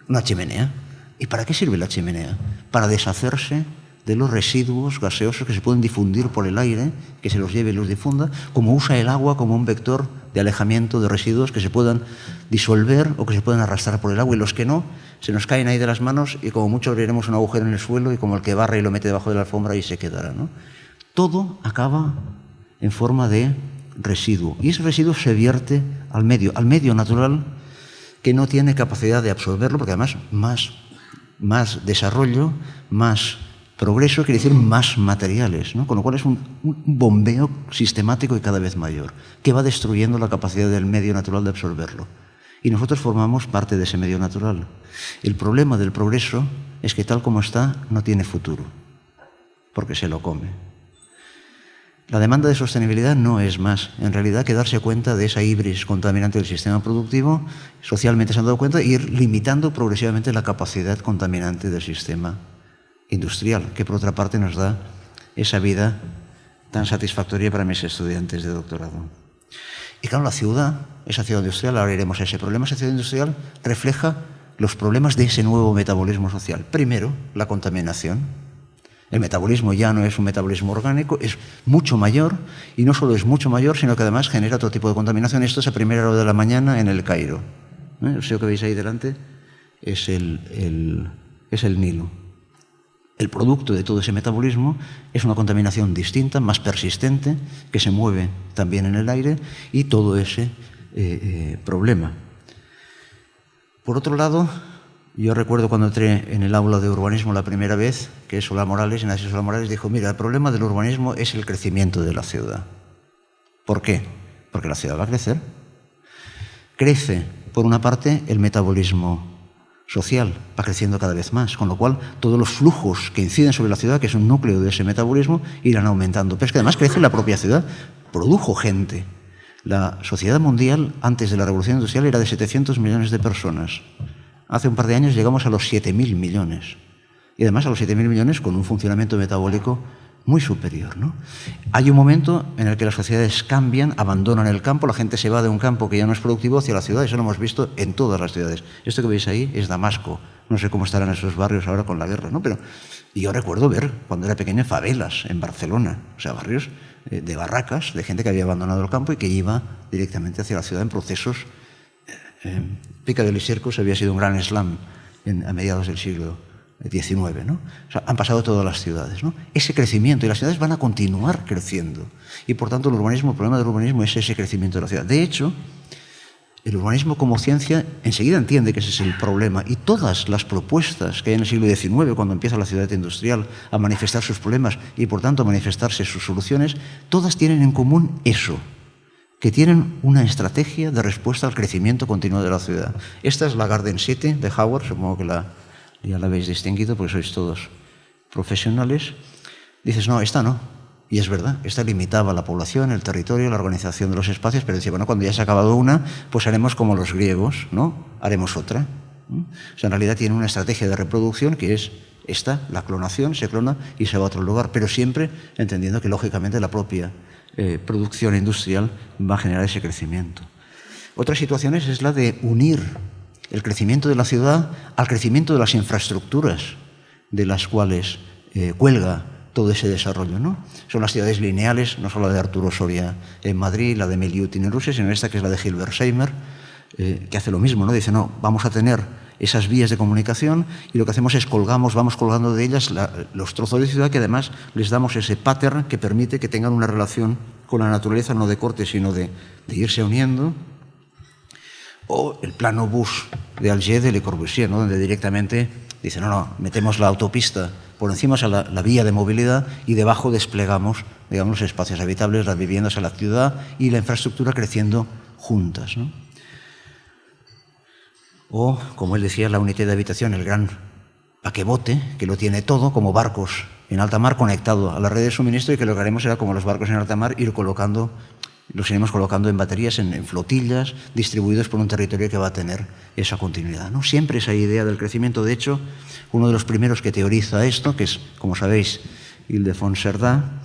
[SPEAKER 2] una chimenea. ¿Y para qué sirve la chimenea? Para deshacerse de los residuos gaseosos que se pueden difundir por el aire, que se los lleve y los difunda, como usa el agua como un vector de alejamiento de residuos que se puedan disolver o que se puedan arrastrar por el agua, y los que no, se nos caen ahí de las manos y como mucho abriremos un agujero en el suelo y como el que barre y lo mete debajo de la alfombra y se quedará, ¿no? Todo acaba en forma de residuo, y ese residuo se vierte al medio natural, que no tiene capacidad de absorberlo, porque además más desarrollo, más progreso quiere decir más materiales, ¿no? Con lo cual es un bombeo sistemático y cada vez mayor, que va destruyendo la capacidad del medio natural de absorberlo. Y nosotros formamos parte de ese medio natural. El problema del progreso es que tal como está, no tiene futuro, porque se lo come. La demanda de sostenibilidad no es más, en realidad, que darse cuenta de esa hibris contaminante del sistema productivo. Socialmente se han dado cuenta e ir limitando progresivamente la capacidad contaminante del sistema industrial, que por otra parte nos da esa vida tan satisfactoria para mis estudiantes de doctorado. Y claro, la ciudad, esa ciudad industrial, ahora iremos a ese problema, esa ciudad industrial refleja los problemas de ese nuevo metabolismo social. Primero, la contaminación. El metabolismo ya no es un metabolismo orgánico, es mucho mayor, y no solo es mucho mayor, sino que además genera otro tipo de contaminación. Esto es a primera hora de la mañana en el Cairo. Eso que veis ahí delante es el Nilo. El producto de todo ese metabolismo es una contaminación distinta, más persistente, que se mueve también en el aire, y todo ese problema. Por otro lado, yo recuerdo cuando entré en el aula de urbanismo la primera vez, que Solá Morales, Ignacio Solá Morales, dijo: mira, el problema del urbanismo es el crecimiento de la ciudad. ¿Por qué? Porque la ciudad va a crecer. Crece, por una parte, el metabolismo social, va creciendo cada vez más, con lo cual todos los flujos que inciden sobre la ciudad, que es un núcleo de ese metabolismo, irán aumentando. Pero es que además crece la propia ciudad, produjo gente. La sociedad mundial, antes de la revolución industrial, era de 700 millones de personas. Hace un par de años llegamos a los 7.000 millones. Y además a los 7.000 millones con un funcionamiento metabólico muy superior, ¿no? Hay un momento en el que las sociedades cambian, abandonan el campo, la gente se va de un campo que ya no es productivo hacia la ciudad. Eso lo hemos visto en todas las ciudades. Esto que veis ahí es Damasco. No sé cómo estarán esos barrios ahora con la guerra, ¿no? Pero yo recuerdo ver, cuando era pequeño, favelas en Barcelona. O sea, barrios de barracas, de gente que había abandonado el campo y que iba directamente hacia la ciudad en procesos. Pica de Lisiercos había sido un gran slam a mediados del siglo XIX, ¿no? O sea, han pasado todas las ciudades, ¿no? Ese crecimiento, y las ciudades van a continuar creciendo. Y por tanto el problema del urbanismo es ese crecimiento de la ciudad. De hecho, el urbanismo como ciencia enseguida entiende que ese es el problema, y todas las propuestas que hay en el siglo XIX, cuando empieza la ciudad industrial a manifestar sus problemas y por tanto a manifestarse sus soluciones, todas tienen en común eso, que tienen una estrategia de respuesta al crecimiento continuo de la ciudad. Esta es la Garden City de Howard, supongo que ya la habéis distinguido porque sois todos profesionales. Dices, no, esta no. Y es verdad, esta limitaba la población, el territorio, la organización de los espacios, pero decía, bueno, cuando ya se ha acabado una, pues haremos como los griegos, ¿no? Haremos otra. O sea, en realidad tiene una estrategia de reproducción que es esta, la clonación, se clona y se va a otro lugar, pero siempre entendiendo que, lógicamente, la propia producción industrial va a generar ese crecimiento. Otra situación es la de unir el crecimiento de la ciudad al crecimiento de las infraestructuras de las cuales cuelga todo ese desarrollo, ¿no? Son las ciudades lineales, no solo la de Arturo Soria en Madrid, la de Miliutin en Rusia, sino esta que es la de Hilbersheimer, que hace lo mismo, ¿no? Dice, no, vamos a tener esas vías de comunicación y lo que hacemos es vamos colgando de ellas los trozos de ciudad que además les damos ese pattern que permite que tengan una relación con la naturaleza, no de corte, sino de irse uniendo. O el plano bus de Alger de Le Corbusier, ¿no? Donde directamente dice, no, metemos la autopista por encima, o la vía de movilidad, y debajo desplegamos, digamos, los espacios habitables, las viviendas a la ciudad y la infraestructura creciendo juntas, ¿no? O, como él decía, la unidad de habitación, el gran paquebote, que lo tiene todo, como barcos en alta mar conectado a la red de suministro, y que lo que haremos era, como los barcos en alta mar, los iremos colocando en baterías, en flotillas, distribuidos por un territorio que va a tener esa continuidad, ¿no? Siempre esa idea del crecimiento. De hecho, uno de los primeros que teoriza esto, que es, como sabéis, Ildefons Cerdá,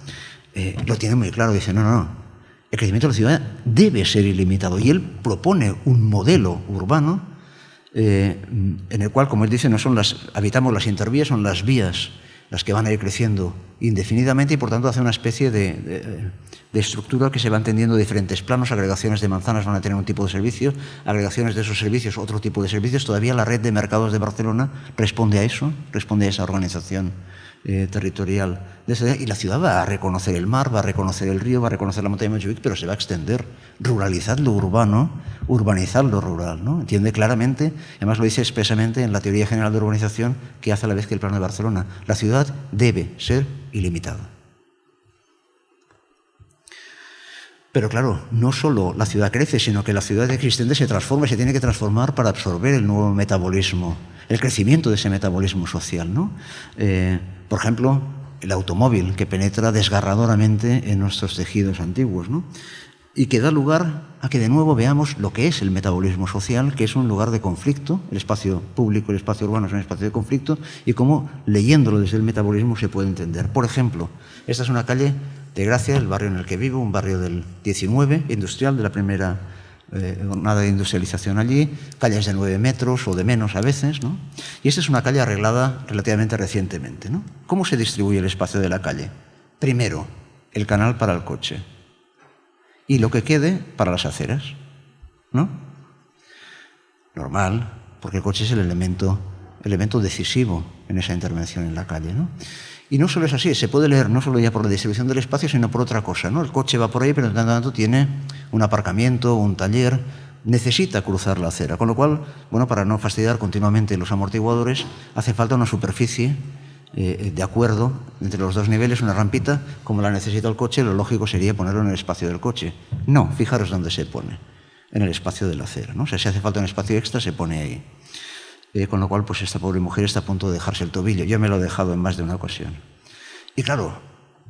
[SPEAKER 2] lo tiene muy claro. Dice, no, el crecimiento de la ciudad debe ser ilimitado. Y él propone un modelo urbano en el cual, como él dice, habitamos las intervías, son las vías las que van a ir creciendo indefinidamente, y por tanto hace una especie de estructura que se va entendiendo de diferentes planos. Agregaciones de manzanas van a tener un tipo de servicio, agregaciones de esos servicios otro tipo de servicios. Todavía la red de mercados de Barcelona responde a eso, responde a esa organización territorial de esa ciudad, y la ciudad va a reconocer el mar, va a reconocer el río, va a reconocer la montaña de Montjuic, pero se va a extender. Ruralizar lo urbano, urbanizar lo rural, ¿no? Entiende claramente, además lo dice expresamente en la teoría general de urbanización que hace a la vez que el plano de Barcelona. La ciudad debe ser ilimitada. Pero claro, no solo la ciudad crece, sino que la ciudad existente se transforma y se tiene que transformar para absorber el nuevo metabolismo, el crecimiento de ese metabolismo social, ¿no? Por ejemplo, el automóvil, que penetra desgarradoramente en nuestros tejidos antiguos, ¿no? Y que da lugar a que de nuevo veamos lo que es el metabolismo social, que es un lugar de conflicto. El espacio público, el espacio urbano es un espacio de conflicto, y cómo, leyéndolo desde el metabolismo, se puede entender. Por ejemplo, esta es una calle de Gracia, el barrio en el que vivo, un barrio del 19, industrial, de la primera jornada de industrialización allí, calles de 9 metros o de menos a veces, ¿no? Y esta es una calle arreglada relativamente recientemente, ¿no? ¿Cómo se distribuye el espacio de la calle? Primero, el canal para el coche, y lo que quede para las aceras, ¿no? Normal, porque el coche es el elemento decisivo en esa intervención en la calle, ¿no? Y no solo es así, se puede leer no solo ya por la distribución del espacio, sino por otra cosa, ¿no? El coche va por ahí, pero en tanto tiene un aparcamiento, un taller, necesita cruzar la acera, con lo cual, bueno, para no fastidiar continuamente los amortiguadores, hace falta una superficie de acuerdo entre los dos niveles, una rampita. Como la necesita el coche, lo lógico sería ponerlo en el espacio del coche. No, fijaros dónde se pone, en el espacio de la acera, ¿no? O sea, si hace falta un espacio extra, se pone ahí. Con lo cual, pues esta pobre mujer está a punto de dejarse el tobillo. Yo me lo he dejado en más de una ocasión. Y claro,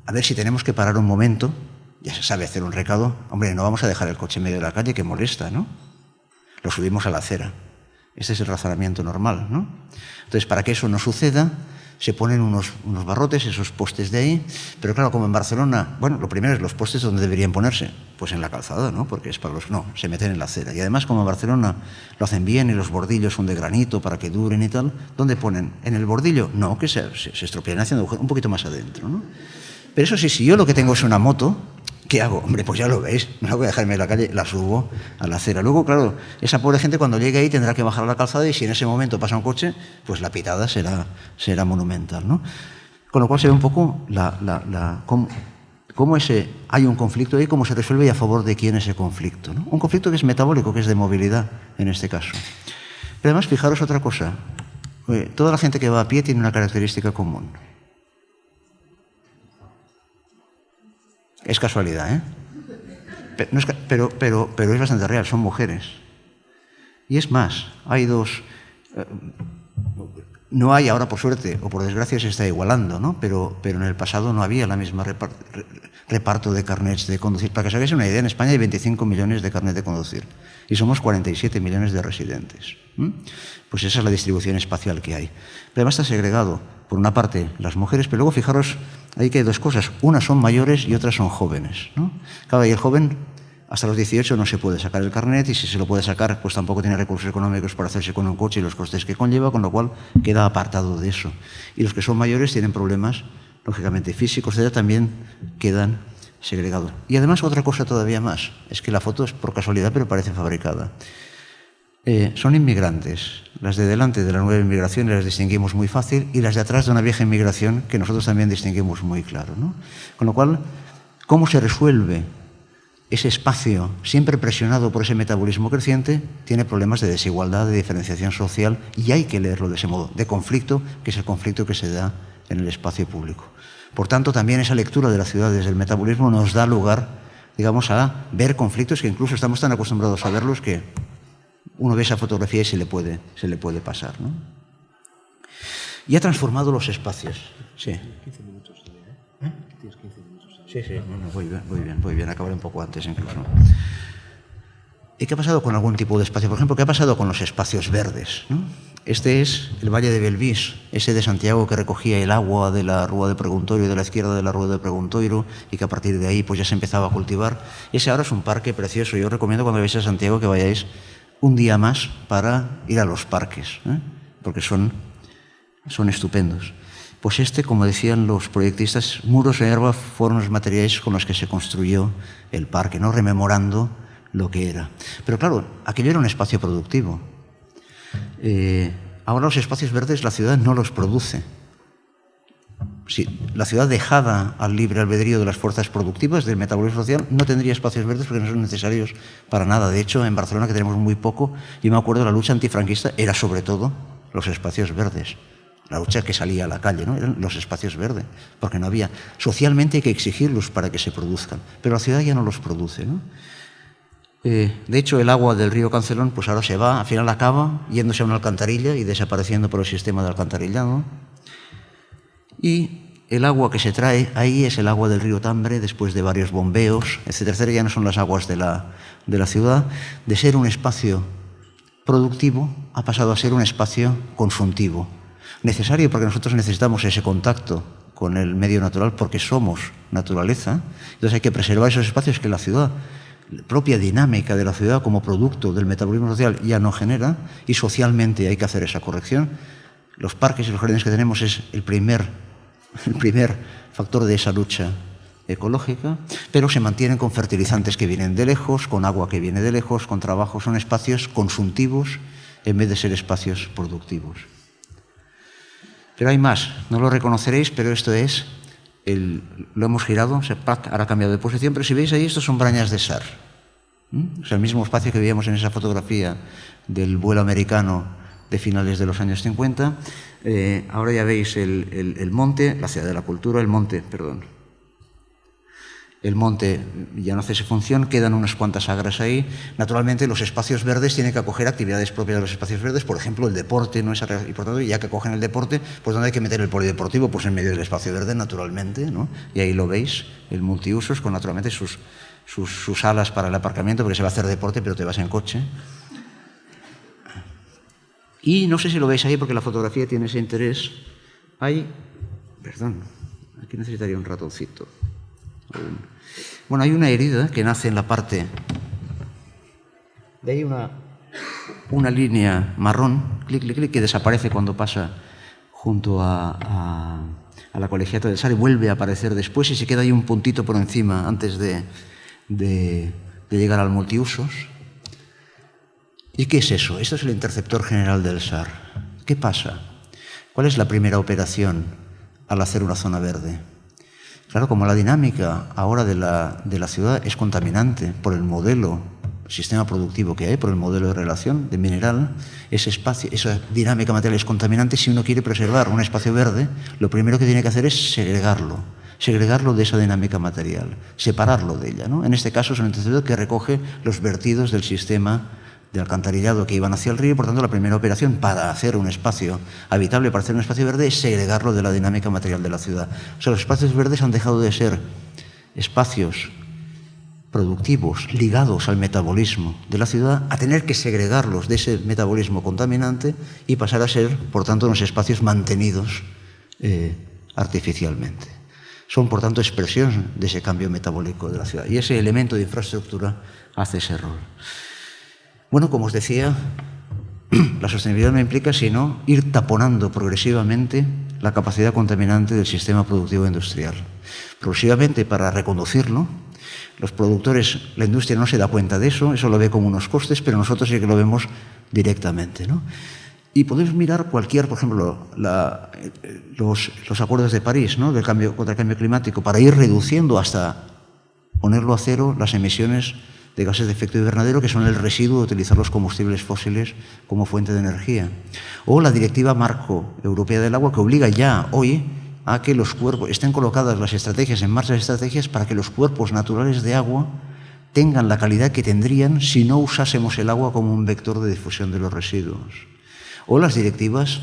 [SPEAKER 2] a ver si tenemos que parar un momento, ya se sabe hacer un recado. Hombre, no vamos a dejar el coche en medio de la calle, que molesta, ¿no? Lo subimos a la acera. Este es el razonamiento normal, ¿no? Entonces, para que eso no suceda, se ponen unos barrotes, esos postes de ahí. Pero claro, como en Barcelona, bueno, lo primero es los postes donde deberían ponerse, pues en la calzada, ¿no? Porque es para los... No, se meten en la acera. Y además, como en Barcelona lo hacen bien y los bordillos son de granito para que duren y tal, ¿dónde ponen? ¿En el bordillo? No, que se estropean haciendo un poquito más adentro, ¿no? Pero eso sí, si yo lo que tengo es una moto, ¿qué hago? Hombre, pues ya lo veis, no la voy a dejarme en la calle, la subo a la acera. Luego, claro, esa pobre gente cuando llegue ahí tendrá que bajar a la calzada, y si en ese momento pasa un coche, pues la pitada será monumental, ¿no? Con lo cual se ve un poco cómo hay un conflicto ahí, cómo se resuelve y a favor de quién ese conflicto, ¿no? Un conflicto que es metabólico, que es de movilidad en este caso. Pero además, fijaros otra cosa. Toda la gente que va a pie tiene una característica común. Es casualidad, ¿eh? Pero es bastante real, son mujeres. Y es más, hay dos... No hay ahora, por suerte, o por desgracia se está igualando, ¿no? Pero en el pasado no había la misma reparto de carnets de conducir. Para que os hagáis una idea, en España hay 25 millones de carnets de conducir y somos 47 millones de residentes. Pues esa es la distribución espacial que hay. Pero además está segregado, por una parte, las mujeres, pero luego fijaros, ahí que hay dos cosas. Unas son mayores y otras son jóvenes, ¿no? Claro, y el joven hasta los 18 no se puede sacar el carnet, y si se lo puede sacar, pues tampoco tiene recursos económicos para hacerse con un coche y los costes que conlleva, con lo cual queda apartado de eso. Y los que son mayores tienen problemas, lógicamente físicos, también quedan segregados. Y además otra cosa todavía más, es que la foto es por casualidad, pero parece fabricada. Son inmigrantes. Las de delante de la nueva inmigración las distinguimos muy fácil, y las de atrás de una vieja inmigración que nosotros también distinguimos muy claro, ¿no? Con lo cual, ¿cómo se resuelve ese espacio siempre presionado por ese metabolismo creciente? Tiene problemas de desigualdad, de diferenciación social, y hay que leerlo de ese modo, de conflicto, que es el conflicto que se da en el espacio público. Por tanto, también esa lectura de la ciudad desde el metabolismo nos da lugar, digamos, a ver conflictos que incluso estamos tan acostumbrados a verlos que uno ve esa fotografía y se le puede pasar, ¿no? Y ha transformado los espacios. Sí.
[SPEAKER 1] 15 minutos todavía, ¿eh? Tienes 15 minutos todavía.
[SPEAKER 2] Sí. No, voy bien. Acabaré un poco antes incluso. ¿Y qué ha pasado con algún tipo de espacio? Por ejemplo, ¿qué ha pasado con los espacios verdes, ¿no? Este es el Valle de Belvís, ese de Santiago que recogía el agua de la Rúa de Preguntoiro, de la izquierda de la Rúa de Preguntoiro, y que a partir de ahí pues ya se empezaba a cultivar. Ese ahora es un parque precioso. Yo recomiendo cuando vayáis a Santiago que vayáis un día más para ir a los parques, ¿eh? Porque son estupendos. Pues este, como decían los proyectistas, muros de hierba fueron los materiales con los que se construyó el parque, ¿no? Rememorando lo que era. Pero claro, aquello era un espacio productivo. Ahora los espacios verdes la ciudad no los produce. Si la ciudad dejada al libre albedrío de las fuerzas productivas del metabolismo social, no tendría espacios verdes porque no son necesarios para nada. De hecho, en Barcelona, que tenemos muy poco, yo me acuerdo, la lucha antifranquista era sobre todo los espacios verdes. La lucha que salía a la calle, ¿no? Eran los espacios verdes, porque no había. Socialmente hay que exigirlos para que se produzcan, pero la ciudad ya no los produce, ¿no? De hecho, el agua del río Cancelón, pues ahora se va, al final acaba yéndose a una alcantarilla y desapareciendo por el sistema de alcantarillado. Y el agua que se trae ahí es el agua del río Tambre, después de varios bombeos, etcétera. Ya no son las aguas de la ciudad. De ser un espacio productivo, ha pasado a ser un espacio consultivo. Necesario porque nosotros necesitamos ese contacto con el medio natural porque somos naturaleza. Entonces hay que preservar esos espacios que la ciudad, la propia dinámica de la ciudad como producto del metabolismo social ya no genera, y socialmente hay que hacer esa corrección. Los parques y los jardines que tenemos es el primer factor de esa lucha ecológica, pero se mantienen con fertilizantes que vienen de lejos, con agua que viene de lejos, con trabajo. Son espacios consumtivos en vez de ser espacios productivos. Pero hay más, no lo reconoceréis, pero esto es, lo hemos girado, ahora ha cambiado de posición, pero si veis ahí, estos son Brañas de Sar. Es el mismo espacio que veíamos en esa fotografía del vuelo americano de finales de los años 50. Ahora ya veis el monte, la ciudad de la cultura, el monte ya no hace esa función, quedan unas cuantas agras ahí. Naturalmente, los espacios verdes tienen que acoger actividades propias de los espacios verdes, por ejemplo, el deporte, ¿no? Y por tanto, ya que acogen el deporte, pues ¿dónde hay que meter el polideportivo? Pues en medio del espacio verde, naturalmente, ¿no? Y ahí lo veis, el multiusos, con naturalmente sus salas para el aparcamiento, porque se va a hacer deporte, pero te vas en coche. Y no sé si lo veis ahí, porque la fotografía tiene ese interés. Perdón, aquí necesitaría un ratoncito. Bueno, hay una herida que nace en la parte de ahí, una línea marrón, clic, clic, clic, que desaparece cuando pasa junto a la colegiata del Sar y vuelve a aparecer después, y se queda ahí un puntito por encima antes de llegar al multiusos. ¿Y qué es eso? Esto es el interceptor general del Sar. ¿Qué pasa? ¿Cuál es la primera operación al hacer una zona verde? Claro, como la dinámica ahora de la ciudad es contaminante por el modelo, sistema productivo que hay, por el modelo de relación de mineral, ese espacio, esa dinámica material es contaminante. Si uno quiere preservar un espacio verde, lo primero que tiene que hacer es segregarlo de esa dinámica material, separarlo de ella, ¿no? En este caso es un interceptor que recoge los vertidos del sistema de alcantarillado que iban hacia el río. Por tanto, la primera operación para hacer un espacio habitable, para hacer un espacio verde, es segregarlo de la dinámica material de la ciudad. O sea, los espacios verdes han dejado de ser espacios productivos ligados al metabolismo de la ciudad a tener que segregarlos de ese metabolismo contaminante y pasar a ser, por tanto, unos espacios mantenidos artificialmente. son, por tanto, expresión de ese cambio metabólico de la ciudad. Y ese elemento de infraestructura hace ese rol. Bueno, como os decía, la sostenibilidad no implica sino ir taponando progresivamente la capacidad contaminante del sistema productivo industrial. Progresivamente, para reconducirlo, los productores, la industria no se da cuenta de eso lo ve como unos costes, pero nosotros sí que lo vemos directamente, ¿no? Y podemos mirar cualquier, por ejemplo, los acuerdos de París, ¿no?, contra el cambio climático, para ir reduciendo hasta ponerlo a cero las emisiones de gases de efecto invernadero, que son el residuo de utilizar los combustibles fósiles como fuente de energía. O la Directiva Marco Europea del Agua, que obliga ya hoy a que los cuerpos, estén colocadas las estrategias, en marcha las estrategias para que los cuerpos naturales de agua tengan la calidad que tendrían si no usásemos el agua como un vector de difusión de los residuos. O las directivas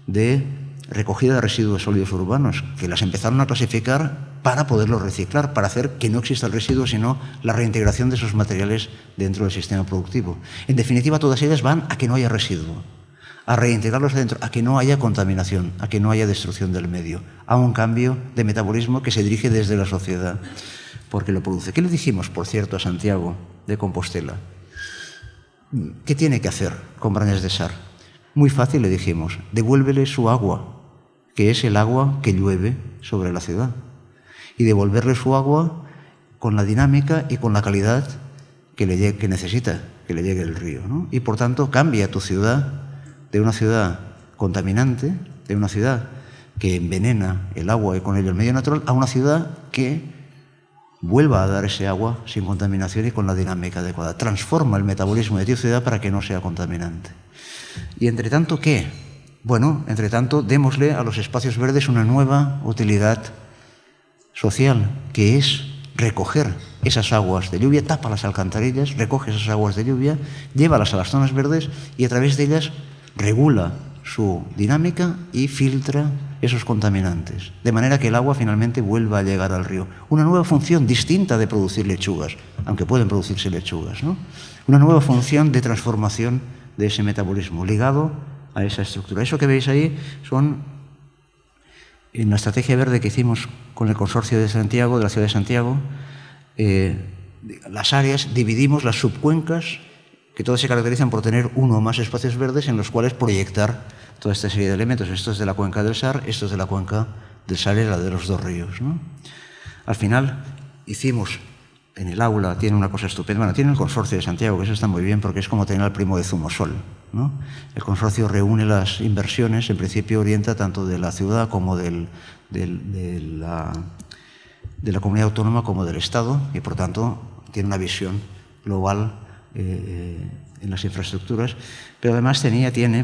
[SPEAKER 2] de recogida de residuos sólidos urbanos, que las empezaron a clasificar para poderlos reciclar, para hacer que no exista el residuo, sino la reintegración de esos materiales dentro del sistema productivo. En definitiva, todas ellas van a que no haya residuo, a reintegrarlos adentro, a que no haya contaminación, a que no haya destrucción del medio, a un cambio de metabolismo que se dirige desde la sociedad, porque lo produce. ¿Qué le dijimos, por cierto, a Santiago de Compostela? ¿Qué tiene que hacer con Brañas de Sar? Muy fácil, le dijimos, devuélvele su agua, que es el agua que llueve sobre la ciudad, y devolverle su agua con la dinámica y con la calidad que necesita que le llegue el río, ¿no? Y, por tanto, cambia tu ciudad de una ciudad contaminante, de una ciudad que envenena el agua y con ello el medio natural, a una ciudad que vuelva a dar ese agua sin contaminación y con la dinámica adecuada. Transforma el metabolismo de tu ciudad para que no sea contaminante. Y, entre tanto, ¿qué? Bueno, entre tanto, démosle a los espacios verdes una nueva utilidad social, que es recoger esas aguas de lluvia, tapa las alcantarillas, recoge esas aguas de lluvia, llévalas a las zonas verdes y a través de ellas regula su dinámica y filtra esos contaminantes, de manera que el agua finalmente vuelva a llegar al río. Una nueva función distinta de producir lechugas, aunque pueden producirse lechugas, ¿no? Una nueva función de transformación de ese metabolismo ligado a esa estructura. Eso que veis ahí son, en la estrategia verde que hicimos con el consorcio de Santiago, de la ciudad de Santiago, las áreas, dividimos las subcuencas, que todas se caracterizan por tener uno o más espacios verdes en los cuales proyectar toda esta serie de elementos. Esto es de la cuenca del Sar, esto es de la cuenca del Sar y la de los dos ríos, ¿no? Al final hicimos en el aula, tiene una cosa estupenda, bueno, tiene el consorcio de Santiago, que eso está muy bien porque es como tener al primo de Zumosol, ¿no? El consorcio reúne las inversiones, en principio orienta tanto de la ciudad como de la comunidad autónoma como del Estado y, por tanto, tiene una visión global en las infraestructuras, pero además tiene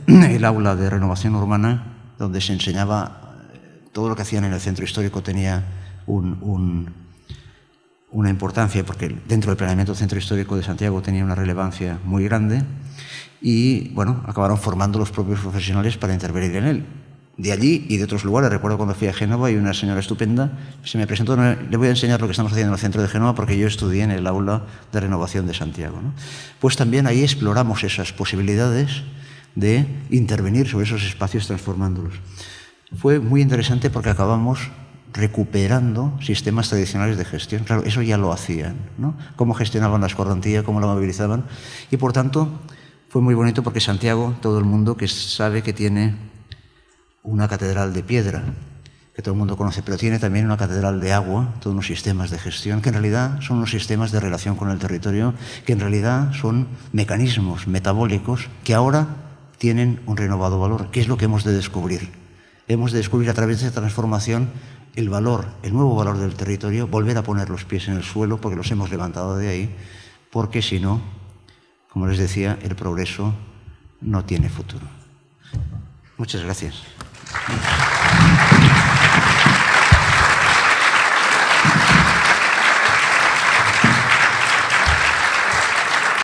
[SPEAKER 2] el aula de renovación urbana donde se enseñaba todo lo que hacían en el centro histórico. Tenía una importancia porque dentro del planeamiento del centro histórico de Santiago tenía una relevancia muy grande y, bueno, acabaron formando los propios profesionales para intervenir en él. De allí y de otros lugares. Recuerdo cuando fui a Génova y una señora estupenda se me presentó, le voy a enseñar lo que estamos haciendo en el centro de Génova porque yo estudié en el aula de renovación de Santiago, ¿no? Pues también ahí exploramos esas posibilidades de intervenir sobre esos espacios transformándolos. Fue muy interesante porque acabamos recuperando sistemas tradicionales de gestión. Claro, eso ya lo hacían, ¿no? Cómo gestionaban la escorrentía, cómo la movilizaban. Y, por tanto, fue muy bonito porque Santiago, todo el mundo que sabe que tiene una catedral de piedra, que todo el mundo conoce, pero tiene también una catedral de agua, todos unos sistemas de gestión, que en realidad son unos sistemas de relación con el territorio, que en realidad son mecanismos metabólicos que ahora tienen un renovado valor, que es lo que hemos de descubrir. Hemos de descubrir a través de esta transformación el valor, el nuevo valor del territorio, volver a poner los pies en el suelo, porque los hemos levantado de ahí, porque si no, como les decía, el progreso no tiene futuro. Muchas gracias.